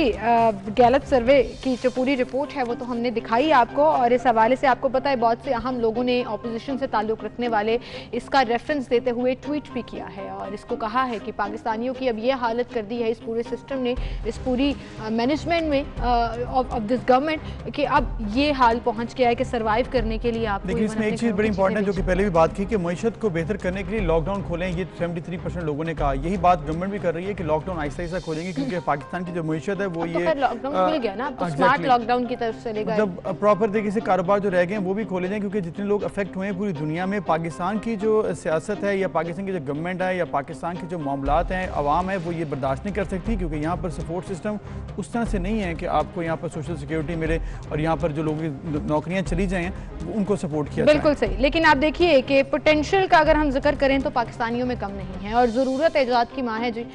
Speaker 1: गैलप सर्वे की जो पूरी रिपोर्ट है वो तो हमने दिखाई आपको, और इस हवाले से आपको पता है बहुत से अहम लोगों ने ऑपोजिशन से ताल्लुक़ रखने वाले इसका रेफरेंस देते हुए ट्वीट भी किया है और इसको कहा है कि पाकिस्तानियों की अब ये हालत कर दी है इस पूरे सिस्टम ने, इस पूरी मैनेजमेंट में ऑफ दिस गवर्नमेंट, कि अब ये हाल पहुँच गया है कि सर्वाइव करने के लिए आपको।
Speaker 2: लेकिन इसमें एक चीज़ बड़ी इंपॉर्टेंट है जो कि पहले भी बात की कि मईशत को बेहतर करने के लिए लॉकडाउन खोलें, ये 73% लोगों ने कहा। यही बात गवर्नमेंट भी कर रही है कि लॉकडाउन आहिस्ता आहिस्ता खोलेंगे, क्योंकि पाकिस्तान की जो मईशत है वो ये
Speaker 1: लॉकडाउन खुल गया ना, अब स्मार्ट लॉकडाउन की तरफ चलेगा।
Speaker 2: जब प्रॉपर तरीके से कारोबार जो रह गए हैं वो भी खोले जाएं, क्योंकि जितने लोग अफेक्ट हुए हैं पूरी दुनिया में, पाकिस्तान की जो सियासत है या पाकिस्तान की जो गवर्नमेंट है या पाकिस्तान के जो मामलात हैं, आवाम है, वो ये बर्दाश्त नहीं कर सकती, क्योंकि यहाँ पर सपोर्ट सिस्टम उस तरह से नहीं है कि आपको यहाँ पर सोशल सिक्योरिटी मिले और यहाँ पर जो लोगों की नौकरियाँ चली जाएँ उनको सपोर्ट किया।
Speaker 1: बिल्कुल सही, लेकिन आप देखिए कि पोटेंशियल का अगर हम जिक्र करें तो पाकिस्तानियों में कम नहीं है, और ज़रूरत ईजाद की माँ है जी।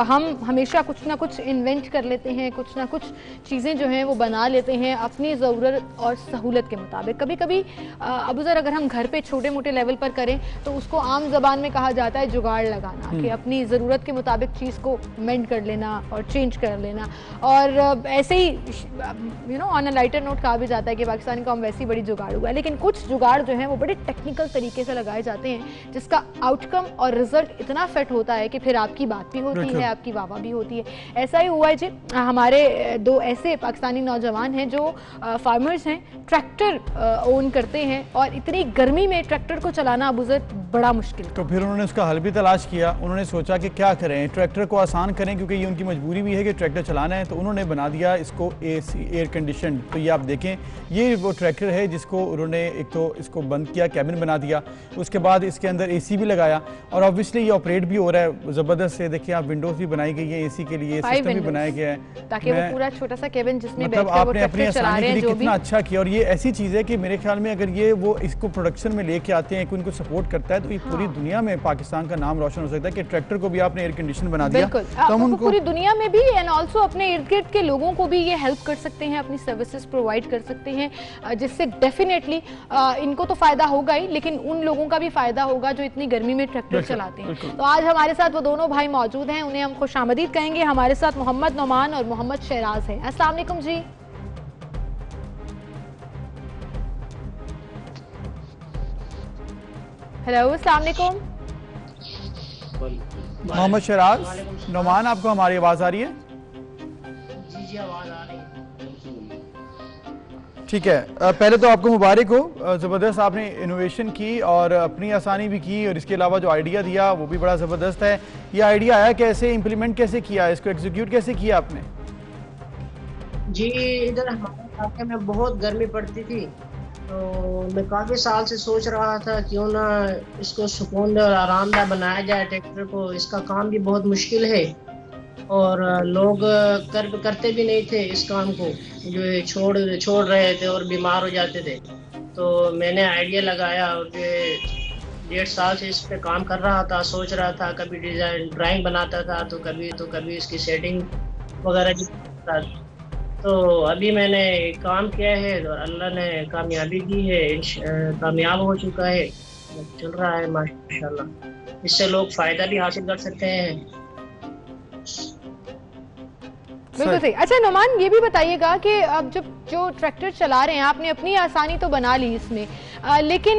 Speaker 1: हम हमेशा कुछ ना कुछ इन्वेंट कर लेते हैं, कुछ ना कुछ चीज़ें जो हैं वो बना लेते हैं अपनी ज़रूरत और सहूलत के मुताबिक। कभी कभी अबूज़र अगर हम घर पे छोटे मोटे लेवल पर करें तो उसको आम ज़बान में कहा जाता है जुगाड़ लगाना, कि अपनी ज़रूरत के मुताबिक चीज़ को मेंड कर लेना और चेंज कर लेना। और ऐसे ही ऑन अ लाइटर नोट कहा भी जाता है कि पाकिस्तान का हम वैसी बड़ी जुगाड़ हुआ है, लेकिन कुछ जुगाड़ जो हैं वो बड़े टेक्निकल तरीके से लगाए जाते हैं जिसका आउटकम और रिजल्ट इतना फिट होता है कि फिर आपकी बात भी होती है, आपकी वाह भी होती है। ऐसा ही हुआ है जी, हमारे दो ऐसे पाकिस्तानी नौजवान हैं जो फार्मर्स हैं, ट्रैक्टर ओन करते हैं, और इतनी गर्मी में ट्रैक्टर को चलाना अबूज़र बड़ा मुश्किल।
Speaker 2: तो फिर उन्होंने उसका हल भी तलाश किया। उन्होंने सोचा कि क्या करें, ट्रैक्टर को आसान करें, क्योंकि ये उनकी मजबूरी भी है कि ट्रैक्टर चलाना है। तो उन्होंने बना दिया इसको AC एयर कंडीशन। तो ये आप देखें, ये वो ट्रैक्टर है जिसको उन्होंने एक तो इसको बंद किया, कैबिन बना दिया, उसके बाद इसके अंदर AC भी लगाया, और ऑब्वियसली ये ऑपरेट भी हो रहा है ज़बरदस्त से। देखिए आप विंडोज भी बनाई गई है, AC के लिए सिस्टम भी बनाया गया है,
Speaker 1: ताकि वो पूरा छोटा सा केबिन जिसमें
Speaker 2: मतलब आपने अपनी आसानी के लिए कितना अच्छा किया। और ये ऐसी चीज़ है कि मेरे ख्याल में अगर ये वो इसको प्रोडक्शन में लेके आते हैं, इनको सपोर्ट करता है, तो ये पूरी दुनिया में पाकिस्तान का नाम रोशन हो सकता है कि ट्रैक्टर को भी आपने एयर कंडीशन बना दिया।
Speaker 1: तो हम उनको पूरी दुनिया में भी एंड ऑल्सो अपने इर्द गिर्द के लोगों को भी ये हेल्प कर सकते हैं, अपनी सर्विसेज प्रोवाइड कर सकते हैं, जिससे डेफिनेटली इनको तो फायदा होगा ही, लेकिन उन लोगों का भी फायदा होगा जो इतनी गर्मी में ट्रैक्टर चलाते हैं। तो आज हमारे साथ वो दोनों भाई मौजूद हैं, उन्हें हम खुशामदीद कहेंगे। हमारे साथ मोहम्मद नोमान और मोहम्मद शहराज हैं। अस्सलाम वालेकुम जी। हेलो, अस्सलाम वालेकुम।
Speaker 2: मोहम्मद शहराज, नोमान, आपको हमारी आवाज़ आ रही है?
Speaker 8: जी आवाज़ आ रही है।
Speaker 2: ठीक है, पहले तो आपको मुबारक हो, ज़बरदस्त आपने इनोवेशन की और अपनी आसानी भी की, और इसके अलावा जो आइडिया दिया वो भी बड़ा ज़बरदस्त है। ये आइडिया आया कैसे, इम्प्लीमेंट कैसे किया, इसको एग्जीक्यूट कैसे किया आपने?
Speaker 8: जी इधर हमारे इलाके में बहुत गर्मी पड़ती थी, तो मैं काफ़ी साल से सोच रहा था क्यों ना इसको सुकून और आरामदायक बनाया जाए ट्रैक्टर को। इसका काम भी बहुत मुश्किल है और लोग करते भी नहीं थे इस काम को, जो छोड़ रहे थे और बीमार हो जाते थे। तो मैंने आइडिया लगाया और 1.5 साल से इस पे काम कर रहा था, सोच रहा था, कभी ड्राइंग बनाता था तो कभी इसकी सेटिंग वगैरह। तो अभी मैंने काम किया है और अल्लाह ने कामयाबी दी है, कामयाब हो चुका है, चल रहा है माशाल्लाह। इससे लोग फ़ायदा भी हासिल कर सकते हैं।
Speaker 1: बिल्कुल सही। अच्छा नोमान, ये भी बताइएगा कि अब जब जो ट्रैक्टर चला रहे हैं, आपने अपनी आसानी तो बना ली इसमें, लेकिन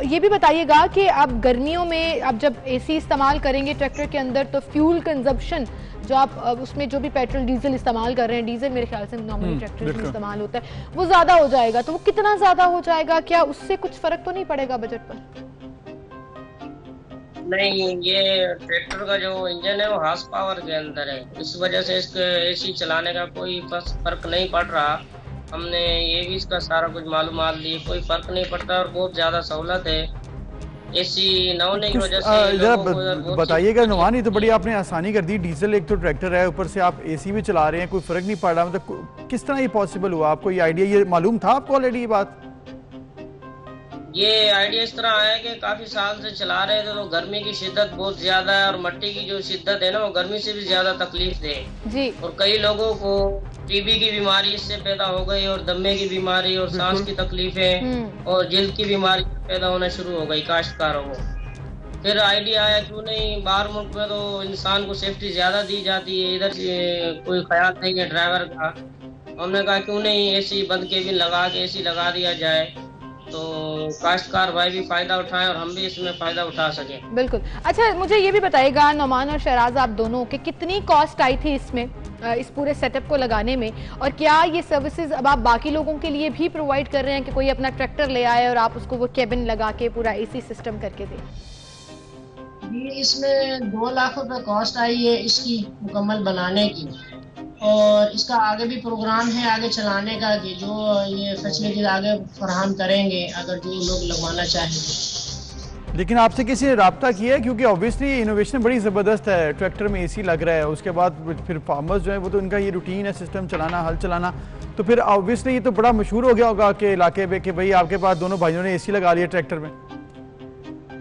Speaker 1: ये भी बताइएगा कि अब गर्मियों में अब जब AC इस्तेमाल करेंगे ट्रैक्टर के अंदर, तो फ्यूल कंजप्शन जो आप उसमें जो भी पेट्रोल डीजल इस्तेमाल कर रहे हैं, डीजल मेरे ख्याल से नॉर्मली ट्रैक्टर में इस्तेमाल होता है, वो ज़्यादा हो जाएगा। तो वो कितना ज़्यादा हो जाएगा, क्या उससे कुछ फ़र्क तो नहीं पड़ेगा बजट पर?
Speaker 8: नहीं, ये ट्रैक्टर का जो इंजन है वो हार्स पावर के अंदर है, इस वजह से इसके AC चलाने का कोई फर्क नहीं पड़ रहा। हमने ये भी इसका सारा कुछ मालूमात ली, कोई फर्क नहीं पड़ता और बहुत ज़्यादा सहूलत है AC न होने की वजह से।
Speaker 2: जरा बताइएगा नोमान, ये तो बड़ी आपने आसानी कर दी, डीजल एक तो ट्रैक्टर है, ऊपर से आप AC भी चला रहे हैं, कोई फर्क नहीं पड़ रहा, मतलब किस तरह ये पॉसिबल हुआ? आपको ये आइडिया, ये मालूम था आपको ऑलरेडी ये बात?
Speaker 8: ये आइडिया इस तरह आया कि काफी साल से चला रहे थे, तो गर्मी की शिद्दत बहुत ज्यादा है और मट्टी की जो शिद्दत है ना, वो गर्मी से भी ज्यादा तकलीफ दे जी। और कई लोगों को TB की बीमारी इससे पैदा हो गई और दमे की बीमारी और सांस की तकलीफें और जल्द की बीमारी पैदा होना शुरू हो गई काश्तकारों को। फिर आइडिया आया क्यों नहीं, बाहर मुल्क में तो इंसान को सेफ्टी ज्यादा दी जाती है, इधर कोई ख्याल नहीं है ड्राइवर का। हमने कहा क्यों नहीं एसी बंद केबिन लगा के एसी लगा दिया जाए, तो काश्तकार भाई भी फायदा उठाएं और हम भी इसमें फायदा उठा सकें।
Speaker 1: बिल्कुल। अच्छा, मुझे ये भी बताइएगा नौमान और शहराज, आप दोनों के कितनी कॉस्ट आई थी इसमें, इस पूरे सेटअप को लगाने में, और क्या ये सर्विसेज अब आप बाकी लोगों के लिए भी प्रोवाइड कर रहे हैं कि कोई अपना ट्रैक्टर ले आए और आप उसको वो केबिन लगा के पूरा एसी सिस्टम करके दें?
Speaker 8: ये इसमें 2 लाख रुपए कॉस्ट आई है इसकी मुकम्मल बनाने की, और इसका आगे भी प्रोग्राम है आगे चलाने का कि जो ये फैसिलिटीज आगे फराहम करेंगे अगर जो लोग लगवाना चाहेंगे।
Speaker 2: लेकिन आपसे किसी ने रब्ता किया है, क्योंकि ऑब्वियसली इनोवेशन बड़ी ज़बरदस्त है, ट्रैक्टर में एसी लग रहा है, उसके बाद फिर फार्मर्स जो है वो तो इनका ये रूटीन है सिस्टम चलाना, हल चलाना, तो फिर ऑब्वियसली ये तो बड़ा मशहूर हो गया होगा के इलाके में कि भाई आपके पास दोनों भाइयों ने एसी लगा लिया ट्रैक्टर में।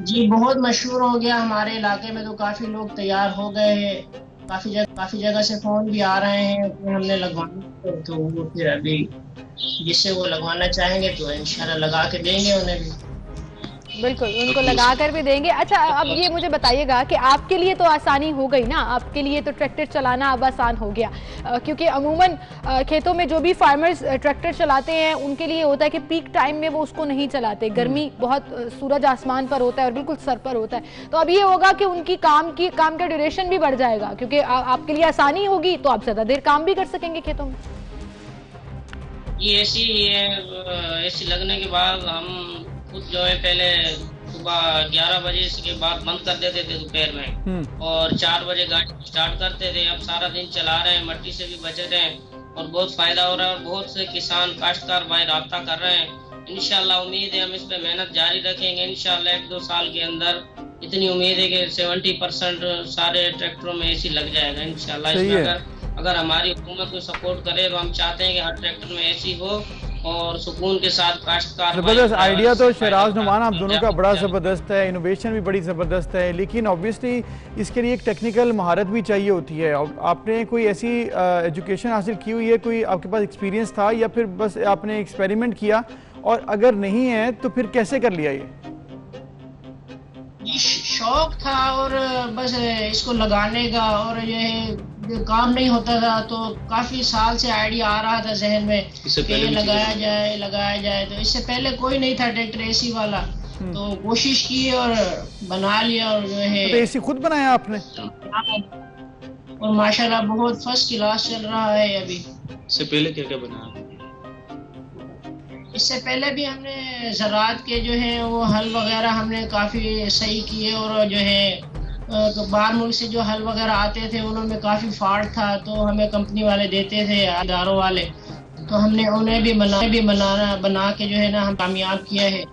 Speaker 8: जी बहुत मशहूर हो गया हमारे इलाके में, तो काफी लोग तैयार हो गए हैं, काफी जगह से फोन भी आ रहे हैं कि हमने लगवाना, तो वो फिर अभी जिससे वो लगवाना चाहेंगे तो इंशाल्लाह लगा के देंगे उन्हें भी।
Speaker 1: बिल्कुल, उनको लगा कर भी देंगे। अच्छा, अब ये मुझे बताइएगा कि आपके लिए तो आसानी हो गई ना, आपके लिए तो ट्रैक्टर चलाना अब आसान हो गया, क्योंकि अमूमन खेतों में जो भी फार्मर्स ट्रैक्टर चलाते हैं उनके लिए होता है कि पीक टाइम में वो उसको नहीं चलाते, गर्मी बहुत, सूरज आसमान पर होता है और बिल्कुल सर पर होता है, तो अब ये होगा कि उनकी काम का ड्यूरेशन भी बढ़ जाएगा, क्योंकि आपके लिए आसानी होगी तो आप ज़्यादा देर काम भी कर सकेंगे खेतों में।
Speaker 8: ये एसी लगने के बाद हम खुद जो है पहले सुबह 11 बजे के बाद बंद कर देते थे दोपहर में, और 4 बजे गाड़ी स्टार्ट करते थे। अब सारा दिन चला रहे हैं, मट्टी से भी बचे रहे हैं और बहुत फायदा हो रहा है, और बहुत से किसान काश्तकार भाई राब्ता कर रहे हैं। इंशाल्लाह उम्मीद है हम इस पे मेहनत जारी रखेंगे, इंशाल्लाह 1-2 साल के अंदर इतनी उम्मीद है कि 70% सारे ट्रैक्टरों में एसी लग जाएगा इंशाल्लाह। इसमें अगर हमारी हुकूमत को सपोर्ट करे तो हम चाहते हैं कि हर ट्रैक्टर में एसी हो और सुकून के साथ काश्तकार।
Speaker 2: ज़बरदस्त आइडिया तो शहराज नुमान आप दोनों का बड़ा ज़बरदस्त है, इनोवेशन भी बड़ी ज़बरदस्त है, लेकिन ऑब्वियसली इसके लिए एक टेक्निकल महारत भी चाहिए होती है। आपने कोई ऐसी एजुकेशन हासिल की हुई है, कोई आपके पास एक्सपीरियंस था, या फिर बस आपने एक्सपेरिमेंट किया, और अगर नहीं है तो फिर कैसे कर लिया ये?
Speaker 8: शौक था और बस इसको लगाने का, और ये काम नहीं होता था तो काफी साल से आइडिया आ रहा था जहन में कि ये लगाया जाए। तो इससे पहले कोई नहीं था ट्रैक्टर एसी वाला, तो कोशिश की और बना लिया, और जो है
Speaker 2: तो एसी खुद बनाया आपने?
Speaker 8: और माशाल्लाह बहुत फर्स्ट क्लास चल रहा है अभी।
Speaker 9: इससे पहले क्या क्या बनाया?
Speaker 8: इससे पहले भी हमने ज़राअत के जो है वो हल वगैरह हमने काफ़ी सही किए, और जो है बाहर मुल्क से जो हल वगैरह आते थे उनमें काफ़ी फॉल्ट था, तो हमें कंपनी वाले देते थे, इदारों वाले, तो हमने उन्हें भी बना के जो है ना हम कामयाब किया है।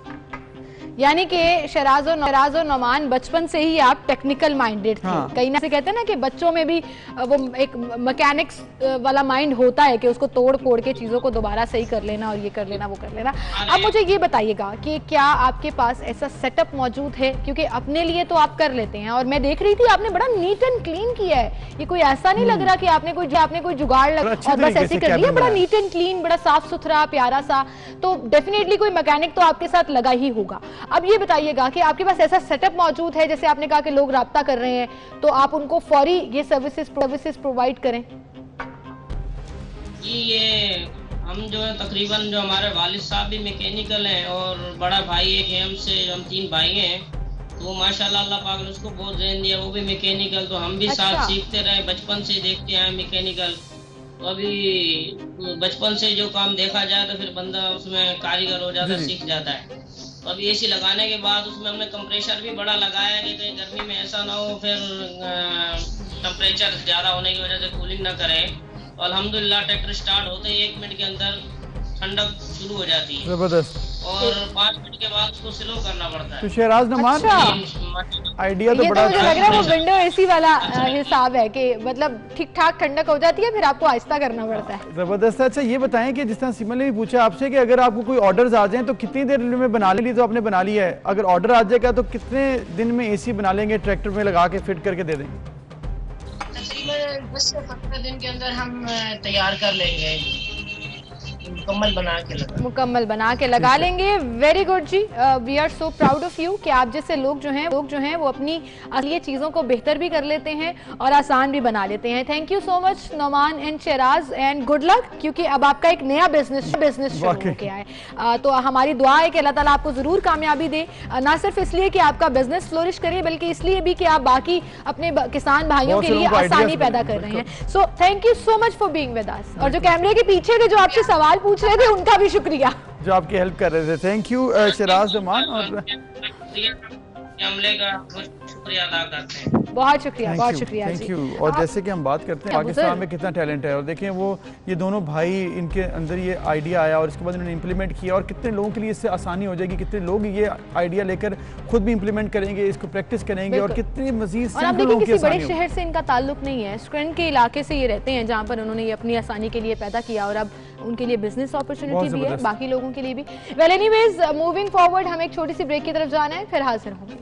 Speaker 1: यानी कि शहराज और नौमान बचपन से ही आप टेक्निकल माइंडेड थे। कहीं ना से कहते हैं ना कि बच्चों में भी वो एक मैकेनिक्स वाला माइंड होता है कि उसको तोड़ फोड़ के चीज़ों को दोबारा सही कर लेना और ये कर लेना वो कर लेना। अब मुझे ये बताइएगा कि क्या आपके पास ऐसा सेटअप मौजूद है, क्योंकि अपने लिए तो आप कर लेते हैं, और मैं देख रही थी आपने बड़ा नीट एंड क्लीन किया है, ये कोई ऐसा नहीं लग रहा कि आपने कोई जुगाड़ लगा और बस ऐसे कर दिया, बड़ा नीट एंड क्लीन, बड़ा साफ सुथरा प्यारा सा, तो डेफिनेटली कोई मैकेनिक तो आपके साथ लगा ही होगा। अब ये बताइएगा कि आपके पास ऐसा सेटअप मौजूद है, जैसे आपने कहा कि लोग राब्ता कर रहे हैं, तो आप उनको फौरी ये सर्विसेज प्रोवाइड करें?
Speaker 8: ये हम जो है तकरीबन जो हमारे वालिद साहब भी मैकेनिकल हैं और बड़ा भाई एक है हमसे, हम 3 भाई हैं, तो माशाल्लाह अल्लाह पाक ने उसको बहुत ज़हन दिया, वो भी मैकेनिकल, तो हम भी साथ सीखते रहे, बचपन से देखते आए मैकेनिकल। तो अभी बचपन से जो काम देखा जाए तो फिर बंदा उसमें कारीगर हो जाता है, सीख जाता है। तो अभी एसी लगाने के बाद उसमें हमने कंप्रेशर भी बड़ा लगाया कि कहीं गर्मी में ऐसा ना हो फिर टेम्परेचर ज़्यादा होने की वजह से कूलिंग ना करे। तो अल्हम्दुलिल्लाह ट्रैक्टर स्टार्ट होते ही 1 मिनट के अंदर ठंडक शुरू हो जाती है,
Speaker 2: जबरदस्त,
Speaker 8: और 5 मिनट के बाद उसको स्लो करना पड़ता है।
Speaker 2: तो शहराज नमान आइडिया तो बड़ा,
Speaker 1: मुझे लग रहा है वो विंडो एसी वाला हिसाब है कि मतलब ठीक ठाक ठंडक हो जाती है, फिर आपको आहिस्ता करना पड़ता है।
Speaker 2: जबरदस्त है। अच्छा ये बताएं कि जिस तरह सिमल ने भी पूछा आपसे कि अगर आपको कोई ऑर्डर्स आ जाएं तो कितनी देर में बना लेंगे? तो आपने बना लिया है, अगर ऑर्डर आ जाएगा तो कितने दिन में एसी बना लेंगे, ट्रैक्टर में लगा के फिट करके दे देंगे?
Speaker 8: तकरीबन 10 से 15 दिन के अंदर हम तैयार कर लेंगे।
Speaker 1: मुकम्मल बना के लगा लेंगे। वेरी गुड जी, we are so proud of you कि आप जैसे लोग जो हैं वो अपनी असली चीज़ों को बेहतर भी कर लेते हैं और आसान भी बना लेते हैं। Thank you so much Noman and Sheraz, and good luck, क्योंकि अब आपका एक नया बिजनेस शुरू हो गया है। तो हमारी दुआ है कि अल्लाह ताला आपको ज़रूर कामयाबी दे, ना सिर्फ इसलिए कि आपका बिजनेस फ्लोरिश करे, बल्कि इसलिए भी कि आप बाकी अपने किसान भाइयों के लिए आसानी पैदा कर रहे हैं। So thank you so much for being with us. और जो कैमरे के पीछे थे जो आपसे सवाल पूछ रहे थे, उनका भी शुक्रिया
Speaker 2: जो आपकी हेल्प कर रहे थे। थैंक यू शेराज नोमान, और
Speaker 9: हमले का शुक्रिया अदा करते हैं।
Speaker 1: बहुत शुक्रिया, बहुत शुक्रिया
Speaker 2: थैंक यू। और जैसे कि हम बात करते हैं पाकिस्तान में कितना टैलेंट है, और देखें वो ये दोनों भाई, इनके अंदर ये आइडिया आया और इसके बाद इन्होंने इम्प्लीमेंट किया, और कितने लोगों के लिए इससे आसानी हो जाएगी, कितने लोग ये आइडिया लेकर खुद भी इम्प्लीमेंट करेंगे, इसको प्रैक्टिस करेंगे, और कितनी मजीद
Speaker 1: और आप देखिए किसी बड़े शहर से इनका ताल्लुक नहीं है, स्क्रेंट के इलाके से ये रहते हैं, जहाँ पर उन्होंने ये अपनी आसानी के लिए पैदा किया, और अब उनके लिए बिजनेस अपॉर्चुनिटी भी है, बाकी लोगों के लिए भी। वेल एनीवेज, मूविंग फॉरवर्ड, हम एक छोटी सी ब्रेक की तरफ जाना है, फिर हाजिर होंगे।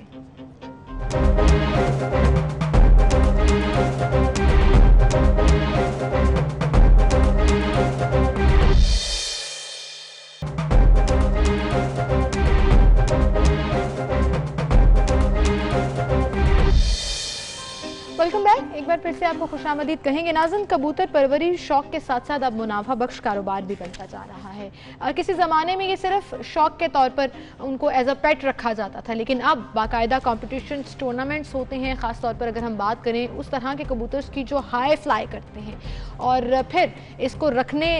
Speaker 1: Welcome back. एक बार फिर से आपको खुशामदीद कहेंगे। नाज़रीन, कबूतर परवरी शौक के साथ साथ अब मुनाफा बख्श कारोबार भी बनता जा रहा है। किसी ज़माने में ये सिर्फ शौक के तौर पर उनको एज अ पेट रखा जाता था, लेकिन अब बाकायदा कॉम्पिटिशन्स, टूर्नामेंट्स होते हैं। ख़ास तौर पर अगर हम बात करें उस तरह के कबूतर्स की जो हाई फ्लाई करते हैं, और फिर इसको रखने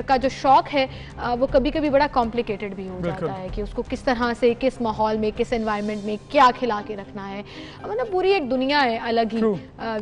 Speaker 1: का जो शौक़ है वो कभी कभी बड़ा कॉम्प्लिकेटेड भी हो जाता है कि उसको किस तरह से, किस माहौल में, किस एनवायरनमेंट में क्या खिला के रखना है। मतलब पूरी एक दुनिया है अलग ही,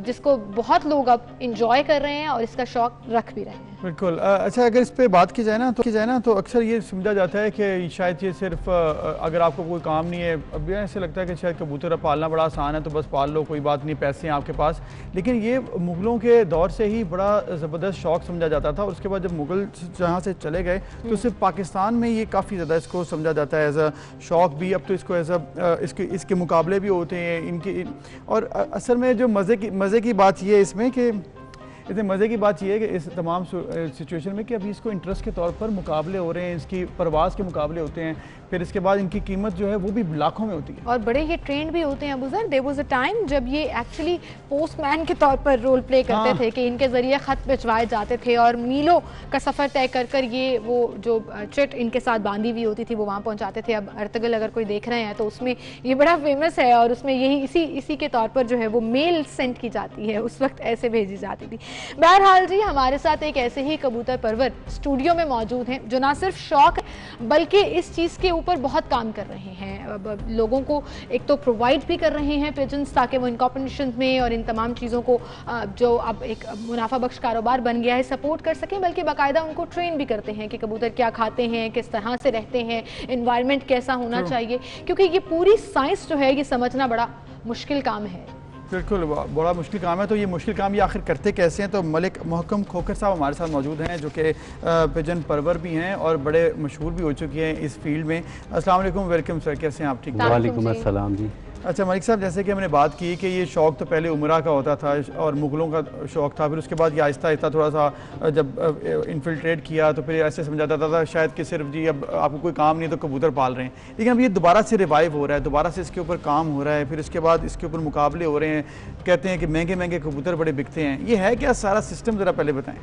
Speaker 1: जिसको बहुत लोग अब इंजॉय कर रहे हैं और इसका शौक रख भी रहे हैं।
Speaker 2: बिल्कुल। अच्छा, अगर इस पे बात की जाए ना तो अक्सर ये समझा जाता है कि शायद ये सिर्फ अगर आपको कोई काम नहीं है, अब ऐसे लगता है कि शायद कबूतर पालना बड़ा आसान है, तो बस पाल लो, कोई बात नहीं, पैसे हैं आपके पास। लेकिन ये मुग़लों के दौर से ही बड़ा ज़बरदस्त शौक़ समझा जाता था, और उसके बाद जब मुग़ल जहाँ से चले गए तो सिर्फ पाकिस्तान में ये काफ़ी ज़्यादा इसको समझा जाता है एज अ शौक़ भी। अब तो इसको एज अ इसके मुकाबले भी होते हैं इनके। और असल में जो मज़े की बात ये है इसमें कि इतने मज़े की बात यह है कि इस तमाम सिचुएशन में कि अभी इसको इंटरेस्ट के तौर पर मुकाबले हो रहे हैं, इसकी परवाज़ के मुकाबले होते हैं, फिर इसके बाद इनकी कीमत जो है वो भी लाखों में होती है,
Speaker 1: और बड़े ही ट्रेंड भी होते हैं। Abuzar, there was a time जब ये एक्चुअली पोस्टमैन के तौर पर रोल प्ले करते थे कि इनके ज़रिए ख़त भिजवाए जाते थे, और मीलों का सफ़र तय कर कर ये वो जो चिट इनके साथ बांधी हुई होती थी वो वहाँ पहुँचाते थे। अब अर्तगल अगर कोई देख रहे हैं तो उसमें ये बड़ा फेमस है, और उसमें यही इसी के तौर पर जो है वो मेल सेंड की जाती है, उस वक्त ऐसे भेजी जाती थी। बहरहाल जी, हमारे साथ एक ऐसे ही कबूतर परवर स्टूडियो में मौजूद हैं जो ना सिर्फ शौक बल्कि इस चीज़ के ऊपर बहुत काम कर रहे हैं। लोगों को एक तो प्रोवाइड भी कर रहे हैं पिजन्स, ताकि वो इन कॉम्पिटिशन में और इन तमाम चीज़ों को जो अब एक मुनाफा बख्श कारोबार बन गया है सपोर्ट कर सकें, बल्कि बाकायदा उनको ट्रेन भी करते हैं कि कबूतर क्या खाते हैं, किस तरह से रहते हैं, इन्वायरमेंट कैसा होना चाहिए, क्योंकि ये पूरी साइंस जो है ये समझना बड़ा मुश्किल काम है।
Speaker 2: बिल्कुल, बड़ा मुश्किल काम है। तो ये मुश्किल काम ये आखिर करते कैसे हैं? तो मलिक मोहकम खोखर साहब हमारे साथ मौजूद हैं, जो कि पिजन परवर भी हैं और बड़े मशहूर भी हो चुके हैं इस फील्ड में। अस्सलाम वालेकुम, वेलकम सर, कैसे हैं आप? ठीक,
Speaker 10: वालेकुम अस्सलाम जी।
Speaker 2: अच्छा मलिक साहब, जैसे कि हमने बात की कि ये शौक़ तो पहले उमरा का होता था और मुग़लों का शौक़ था, फिर उसके बाद ये आहिस्ता आहिस्ता थोड़ा सा जब इन्फिल्ट्रेट किया तो फिर ऐसे समझा जाता था शायद कि सिर्फ जी अब आपको कोई काम नहीं तो कबूतर पाल रहे हैं। लेकिन अब ये दोबारा से रिवाइव हो रहा है, दोबारा से इसके ऊपर काम हो रहा है, फिर इसके बाद इसके ऊपर मुकाबले हो रहे हैं, कहते हैं कि महंगे महंगे कबूतर बड़े बिकते हैं। ये है क्या सारा सिस्टम, ज़रा पहले बताएँ।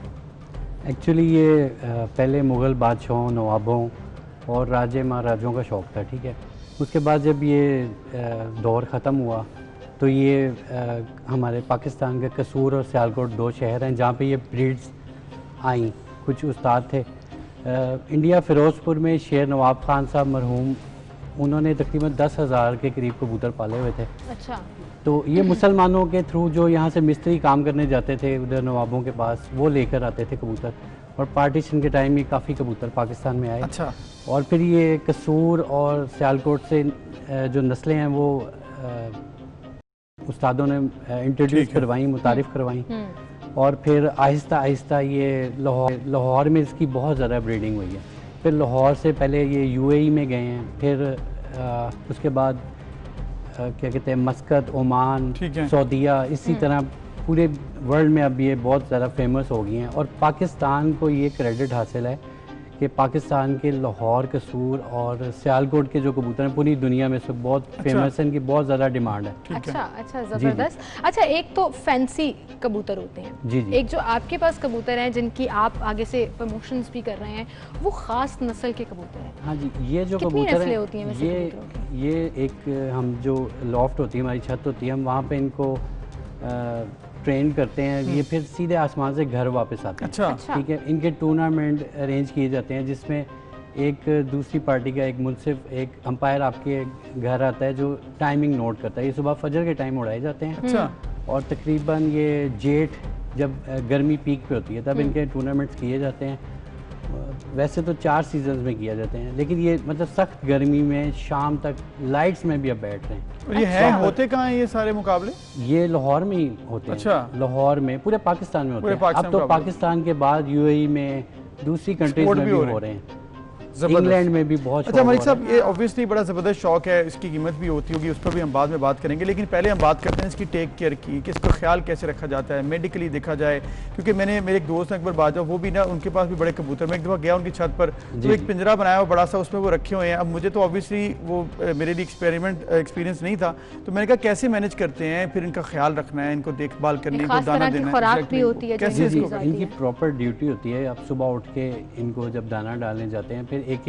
Speaker 10: एक्चुअली ये पहले मुग़ल बादशाहों, नवाबों और राजे महाराजों का शौक़ था, ठीक है। उसके बाद जब ये दौर ख़त्म हुआ तो ये हमारे पाकिस्तान के कसूर और सियालकोट दो शहर हैं जहाँ पे ये ब्रीड्स आई। कुछ उस्ताद थे इंडिया फ़िरोज़पुर में, शेर नवाब ख़ान साहब मरहूम, उन्होंने तकरीबन 10,000 के करीब कबूतर पाले हुए थे।
Speaker 1: अच्छा। तो
Speaker 10: ये मुसलमानों के थ्रू जो यहाँ से मिस्त्री काम करने जाते थे उधर नवाबों के पास, वो लेकर आते थे कबूतर, और पार्टीशन के टाइम ये काफ़ी कबूतर पाकिस्तान में आए।
Speaker 2: अच्छा।
Speaker 10: और फिर ये कसूर और सियालकोट से जो नस्लें हैं वो उस्तादों ने इंट्रोड्यूस करवाई, मुतारिफ़ करवाई, और फिर आहिस्ता आहिस्ता ये लाहौर में इसकी बहुत ज़्यादा ब्रीडिंग हुई है। फिर लाहौर से पहले ये UAE में गए हैं, फिर उसके बाद क्या कहते हैं मस्कत, ओमान, सऊदीया, इसी तरह पूरे वर्ल्ड में अब ये बहुत ज़्यादा फेमस हो गई हैं। और पाकिस्तान को ये क्रेडिट हासिल है कि पाकिस्तान के लाहौर, कसूर और सियालकोट के जो कबूतर हैं पूरी दुनिया में से बहुत फेमस हैं, इनकी बहुत ज़्यादा डिमांड है।
Speaker 1: अच्छा, ज़बरदस्त। अच्छा, एक तो फैंसी कबूतर होते हैं
Speaker 10: जी जी,
Speaker 1: एक जो आपके पास कबूतर हैं जिनकी आप आगे से प्रमोशंस भी कर रहे हैं, वो ख़ास नस्ल के कबूतर हैं।
Speaker 10: हाँ जी, ये जो
Speaker 1: कितनी
Speaker 10: कबूतर
Speaker 1: नस्लें
Speaker 10: हैं
Speaker 1: होती हैं वैसे
Speaker 10: ये एक हम जो लॉफ्ट होती है, हमारी छत होती है, हम वहाँ पे इनको ट्रेन करते हैं, ये फिर सीधे आसमान से घर वापस आते हैं।
Speaker 2: अच्छा।
Speaker 10: ठीक है, इनके टूर्नामेंट अरेंज किए जाते हैं जिसमें एक दूसरी पार्टी का एक मुनसिफ, एक अंपायर आपके घर आता है जो टाइमिंग नोट करता है। ये सुबह फजर के टाइम उड़ाए जाते हैं।
Speaker 2: अच्छा।
Speaker 10: और तकरीबन ये जेठ जब गर्मी पीक पे होती है तब इनके टूर्नामेंट्स किए जाते हैं। वैसे तो 4 सीजन्स में किया जाते हैं, लेकिन ये मतलब सख्त गर्मी में शाम तक लाइट्स में भी अब बैठ रहे हैं।
Speaker 2: और ये है होते कहाँ हैं ये सारे मुकाबले?
Speaker 10: ये लाहौर में ही होते हैं।
Speaker 2: अच्छा।
Speaker 10: लाहौर में, पूरे पाकिस्तान में होते हैं।
Speaker 2: पाकिस्तान
Speaker 10: अब तो पाकिस्तान के बाद UAE में, दूसरी कंट्रीज में भी हो रहे हैं, इंग्लैंड में भी बहुत।
Speaker 2: अच्छा मलिक साहब, ये ऑब्वियसली बड़ा ज़बरदस्त शौक है, इसकी कीमत भी होती होगी, उस पर भी हम बाद में बात करेंगे, लेकिन पहले हम बात करते हैं इसकी टेक केयर की, कि इसको ख्याल कैसे रखा जाता है, मेडिकली देखा जाए। क्योंकि मेरे एक दोस्त अकबर बाजा, वो भी ना, उनके पास भी बड़े कबूतर, मैं एक दफ़ा गया उनकी छत पर, तो एक पिंजरा बनाया हुआ बड़ा सा, उसमें वो रखे हुए हैं। अब मुझे तो ऑब्वियसली वो मेरे लिए एक्सपीरियंस नहीं था, तो मैंने कहा कैसे मैनेज करते हैं, फिर इनका ख्याल रखना है, इनको देखभाल करनी है, दाना देना है,
Speaker 10: कैसे इनकी प्रॉपर ड्यूटी होती है। आप सुबह उठ के इनको जब दाना डालने जाते हैं, फिर एक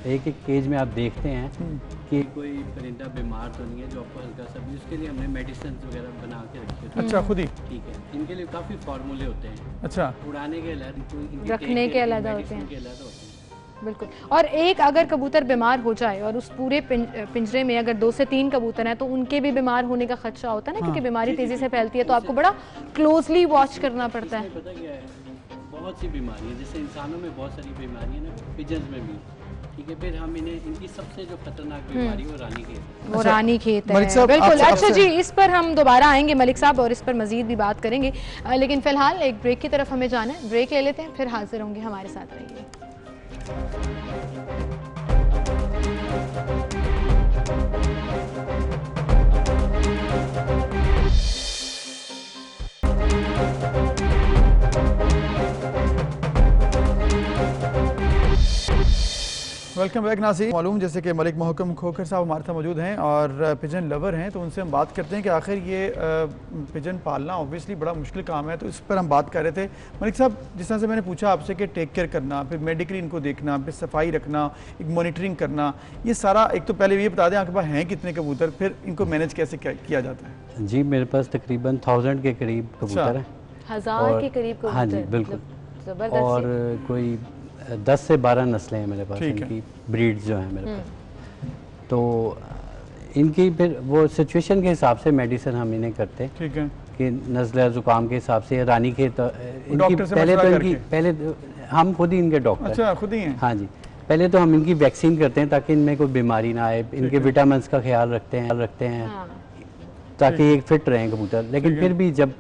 Speaker 10: एक केज में आप देखते हैं कि कोई परिंदा बीमार तो नहीं है जो आपको हल्का सा भी, उसके लिए हमने मेडिसिन वगैरह बना के रखी होती है।
Speaker 2: अच्छा, खुद ही?
Speaker 10: ठीक है, इनके लिए काफ़ी फार्मूले होते हैं।
Speaker 2: अच्छा।
Speaker 10: उड़ाने के अलग,
Speaker 1: रखने के अलग होते हैं। बिल्कुल। और एक अगर कबूतर बीमार हो जाए और उस पूरे पिंजरे में अगर 2 से 3 कबूतर हैं तो उनके भी बीमार होने का खदशा होता है ना, क्योंकि बीमारी तेजी से फैलती है, तो आपको बड़ा क्लोजली वॉच करना पड़ता है।
Speaker 10: पता क्या है, बहुत सी बीमारियाँ, जैसे इंसानों में बहुत सारी बीमारियाँ ना, पिजन्स में भी। ठीक है, फिर हम इनकी सबसे जो खतरनाक बीमारी वो रानीखेत है।
Speaker 1: बिल्कुल। अच्छा जी, इस पर हम दोबारा आएंगे मलिक साहब और इस पर मजीद भी बात करेंगे, लेकिन फिलहाल एक ब्रेक की तरफ हमें जाना है, ब्रेक ले लेते हैं, फिर हाजिर होंगे, हमारे साथ रहिए।
Speaker 2: वेलकम बैक नाज़रीन। मालूम जैसे कि मलिक मोहकम खोखर साहब हमारे साथ मौजूद हैं और पिजन लवर हैं, तो उनसे हम बात करते हैं कि आखिर ये पिजन पालना ऑब्वियसली बड़ा मुश्किल काम है, तो इस पर हम बात कर रहे थे। मलिक साहब, जिस तरह से मैंने पूछा आपसे कि टेक केयर करना, फिर मेडिकली इनको देखना, फिर सफाई रखना, एक मॉनिटरिंग करना, ये सारा, एक तो पहले ये बता दें आपके पास हैं कितने कबूतर, फिर इनको मैनेज कैसे किया जाता है?
Speaker 10: जी, मेरे पास तकरीबन 1000 के करीब कबूतर हैं।
Speaker 1: 1000 के करीब कबूतर? हाँ जी,
Speaker 10: बिल्कुल। और कोई 10 से 12 नस्लें हैं मेरे पास, इनकी ब्रीड्स जो हैं मेरे पास। तो इनकी फिर वो सिचुएशन के हिसाब से मेडिसिन हम इन्हें करते हैं।
Speaker 2: ठीक है।
Speaker 10: कि नज़ला ज़ुकाम के हिसाब से, रानीखेत इनकी पहले तो हम खुद ही इनके डॉक्टर।
Speaker 2: अच्छा, खुद ही हैं?
Speaker 10: हाँ जी, पहले तो हम इनकी वैक्सीन करते हैं ताकि इनमें कोई बीमारी ना आए, इनके विटामिन का ख्याल रखते हैं ताकि एक फिट रहें कबूतर। लेकिन फिर भी जब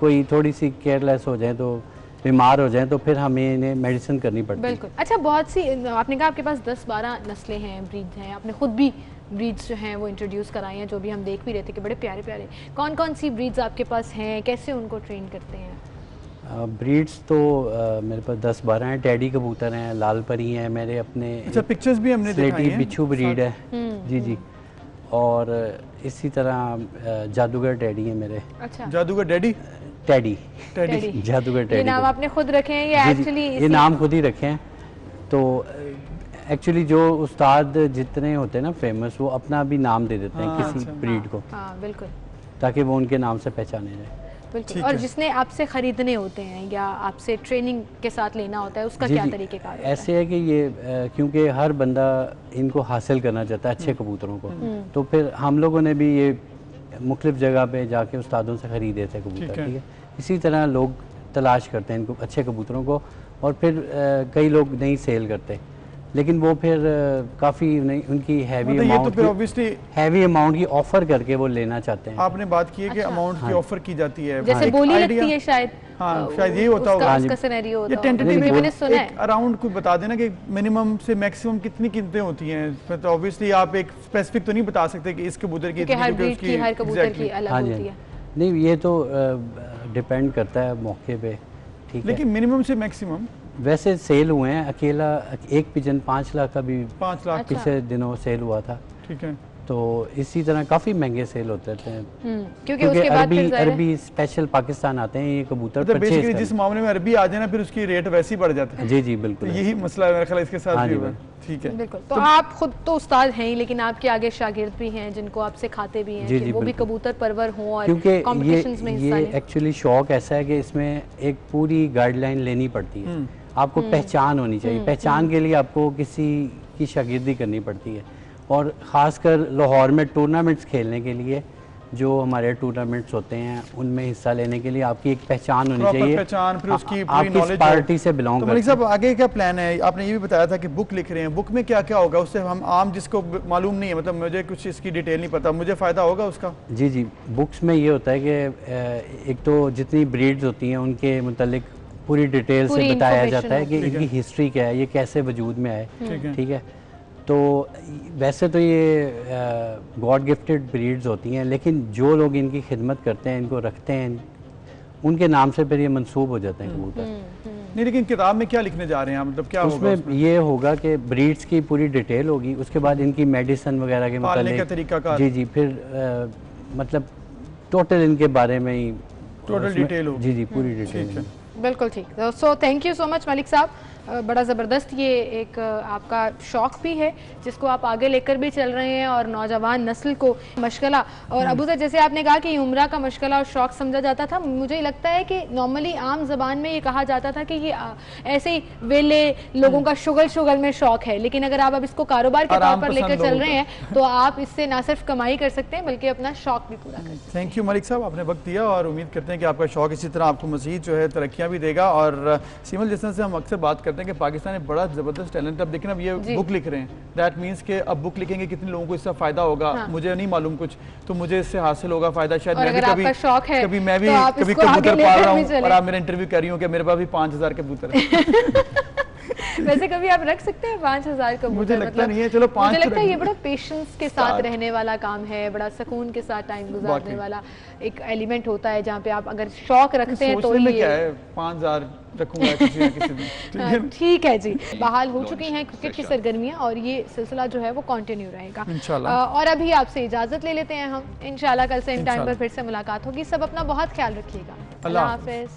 Speaker 10: कोई थोड़ी सी केयरलेस हो जाए, तो बीमार हो जाएं, तो फिर हमें इन्हें मेडिसिन करनी पड़ती है।
Speaker 1: बिल्कुल। अच्छा, बहुत सी आपने कहा आपके पास 10-12 नस्लें हैं, ब्रीड्स हैं, आपने खुद भी ब्रीड्स जो हैं वो इंट्रोड्यूस कराई हैं, जो भी हम देख भी रहे थे कि बड़े प्यारे प्यारे। कौन कौन सी ब्रीड्स आपके पास हैं, कैसे उनको ट्रेन करते हैं?
Speaker 10: ब्रीड्स तो मेरे पास 10-12 हैं। टैडी कबूतर हैं, लाल परी हैं मेरे अपने।
Speaker 2: अच्छा, पिक्चर्स भी हमने दिखाई हैं।
Speaker 10: बिच्छू ब्रीड है। जी जी। और इसी तरह जादूगर टैडी है मेरे।
Speaker 1: अच्छा,
Speaker 2: जादूगर डैडी?
Speaker 10: टैडी
Speaker 1: जादूगर टैडी। ये नाम आपने खुद रखे हैं या एक्चुअली?
Speaker 10: ये नाम खुद ही रखे हैं। तो एक्चुअली जो उस्ताद जितने होते हैं ना फेमस, वो अपना भी नाम दे देते हैं किसी ब्रीड को।
Speaker 1: हाँ, बिल्कुल, ताकि
Speaker 10: वो उनके नाम से पहचाने जाए।
Speaker 1: बिल्कुल। और जिसने आपसे ख़रीदने होते हैं या आपसे ट्रेनिंग के साथ लेना होता है, उसका क्या तरीक़ेकार होता है?
Speaker 10: ऐसे है कि ये क्योंकि हर बंदा इनको हासिल करना चाहता है, अच्छे कबूतरों को, तो फिर हम लोगों ने भी ये मुख्तलिफ जगह पे जाके उस्तादों से ख़रीदे थे कबूतर। ठीक है, इसी तरह लोग तलाश करते हैं इनको, अच्छे कबूतरों को, और फिर कई लोग नहीं सेल करते, लेकिन वो फिर काफ़ी उनकी हैवी अमाउंट की ऑफर करके वो लेना चाहते हैं।
Speaker 2: आपने बात की है कि अमाउंट की ऑफर की जाती है,
Speaker 1: जैसे बोली लगती है शायद।
Speaker 2: हाँ, शायद यही होता होगा।
Speaker 1: उसका सिनेरियो होता है। मैंने सुना है।
Speaker 2: अराउंड कुछ बता देना कि मिनिमम से मैक्सिमम कितनी कीमतें होती हैं। तो ऑब्वियसली आप एक स्पेसिफिक तो नहीं बता सकते कि इस कबूतर की,
Speaker 1: हर ब्रीड की, हर कबूतर की अलग होती है।
Speaker 10: नहीं, ये तो डिपेंड करता है मौके पे। ठीक है,
Speaker 2: लेकिन मिनिमम से मैक्सिमम
Speaker 10: वैसे सेल हुए हैं, अकेला एक पिजन 5 लाख का भी
Speaker 2: 5 लाख
Speaker 10: पिछले दिनों सेल हुआ था।
Speaker 2: ठीक है,
Speaker 10: तो इसी तरह काफ़ी महंगे सेल होते थे,
Speaker 1: क्योंकि उसके बाद फिर
Speaker 10: अरबी स्पेशल पाकिस्तान आते हैं ये कबूतर
Speaker 2: मतलब
Speaker 10: परचेज
Speaker 2: बेसिकली जिस मामले में अरबी आ जाए ना फिर उसकी रेट वैसे ही बढ़ जाता है।
Speaker 10: जी जी बिल्कुल,
Speaker 2: तो यही मसला है मेरा ख्याल इसके साथ भी हुआ। ठीक है,
Speaker 1: बिल्कुल। तो आप खुद तो उस्ताद हैं ही, लेकिन आपके आगे शागिर्द भी हैं जिनको आप सिखाते भी हैं कि वो भी कबूतर परवर हों और कॉम्पिटिशंस में हिस्सा लें।
Speaker 10: ये एक्चुअली शौक ऐसा है कि इसमें एक पूरी गाइडलाइन लेनी पड़ती है, आपको पहचान होनी चाहिए, पहचान के लिए आपको किसी की शागिर्दी करनी पड़ती है। और ख़ासकर लाहौर में टूर्नामेंट्स खेलने के लिए, जो हमारे टूर्नामेंट्स होते हैं उनमें हिस्सा लेने के लिए आपकी एक पहचान होनी चाहिए,
Speaker 2: पहचान, फिर उसकी
Speaker 10: आप किस पार्टी से बिलोंग करते हैं।
Speaker 2: मलिक साहब आगे क्या प्लान है? आपने ये भी बताया था कि बुक लिख रहे हैं, बुक में क्या क्या होगा? उससे हम आम जिसको मालूम नहीं है, मतलब मुझे कुछ इसकी डिटेल नहीं पता, मुझे फ़ायदा होगा उसका?
Speaker 10: जी जी, बुक्स में ये होता है कि एक तो जितनी ब्रीड्स होती हैं उनके मुतालिक पूरी डिटेल से बताया जाता है कि इनकी हिस्ट्री क्या है, ये कैसे वजूद में आए। ठीक है, तो वैसे तो ये गॉड गिफ्टेड ब्रीड्स होती हैं, लेकिन जो लोग इनकी खिदमत करते हैं, इनको रखते हैं, उनके नाम से फिर ये मंसूब हो जाते हैं कबूतर।
Speaker 2: नहीं, लेकिन किताब में क्या लिखने जा रहे हैं, मतलब क्या
Speaker 10: उसमें
Speaker 2: होगा?
Speaker 10: ये होगा कि ब्रीड्स की पूरी डिटेल होगी, उसके बाद इनकी मेडिसिन वगैरह के
Speaker 2: मतलब
Speaker 10: जी जी, फिर मतलब टोटल इनके बारे में ही
Speaker 2: टोटल डिटेल होगी।
Speaker 10: जी जी, पूरी डिटेल।
Speaker 1: बिल्कुल ठीक। So thank you so much Malik साहब, बड़ा ज़बरदस्त ये एक आपका शौक़ भी है जिसको आप आगे लेकर भी चल रहे हैं और नौजवान नस्ल को मशगला। और अबू सर, जैसे आपने कहा कि उम्रा का मशगला और शौक़ समझा जाता था, मुझे लगता है कि नॉर्मली आम ज़बान में ये कहा जाता था कि ये ऐसे ही वेले लोगों का शुगल में शौक़ है, लेकिन अगर आप अब इसको कारोबार के तौर पर लेकर चल रहे हैं तो आप इससे ना सिर्फ कमाई कर सकते हैं बल्कि अपना शौक़ भी पूरा कर सकते हैं।
Speaker 2: थैंक यू मलिक साहब, आपने वक्त दिया और उम्मीद करते हैं कि आपका शौक़ इसी तरह आपको मज़ीद जो है तरक्कियाँ भी देगा। और सिमल, जिस तरह से हम अक्सर बात करते हैं कि पाकिस्तान में बड़ा ज़बरदस्त टैलेंट, अब लेकिन अब ये बुक लिख रहे हैं, दैट मीन्स कि अब बुक लिखेंगे कितने लोगों को इससे फ़ायदा होगा। मुझे नहीं मालूम कुछ, तो मुझे इससे हासिल होगा फ़ायदा। शायद मैं भी कभी मैं भी कभी कबूतर पाल रहा हूँ और आप मेरा इंटरव्यू कर रही हूँ कि मेरे पास भी 5000 कबूतर है।
Speaker 1: वैसे कभी आप रख सकते हैं 5000 कबूतर?
Speaker 2: मुझे लगता नहीं है, चलो 5
Speaker 1: मुझे लगता है ये बड़ा पेशेंस के साथ रहने वाला काम है, बड़ा सुकून के साथ टाइम गुजारने वाला एक एलिमेंट होता है, जहाँ पे आप अगर शौक रखते हैं तो ये
Speaker 2: क्या है 5000 रखूंगा किसी ना किसी दिन।
Speaker 1: ठीक है जी। बहाल हो चुकी हैं क्रिकेट की सरगर्मियां और ये सिलसिला जो है वो कंटिन्यू रहेगा इंशाल्लाह। और अभी आपसे इजाजत ले लेते हैं हम, इंशाल्लाह कल सेम टाइम पर फिर से मुलाकात होगी। सब अपना बहुत ख्याल रखिएगा। अल्लाह हाफिज।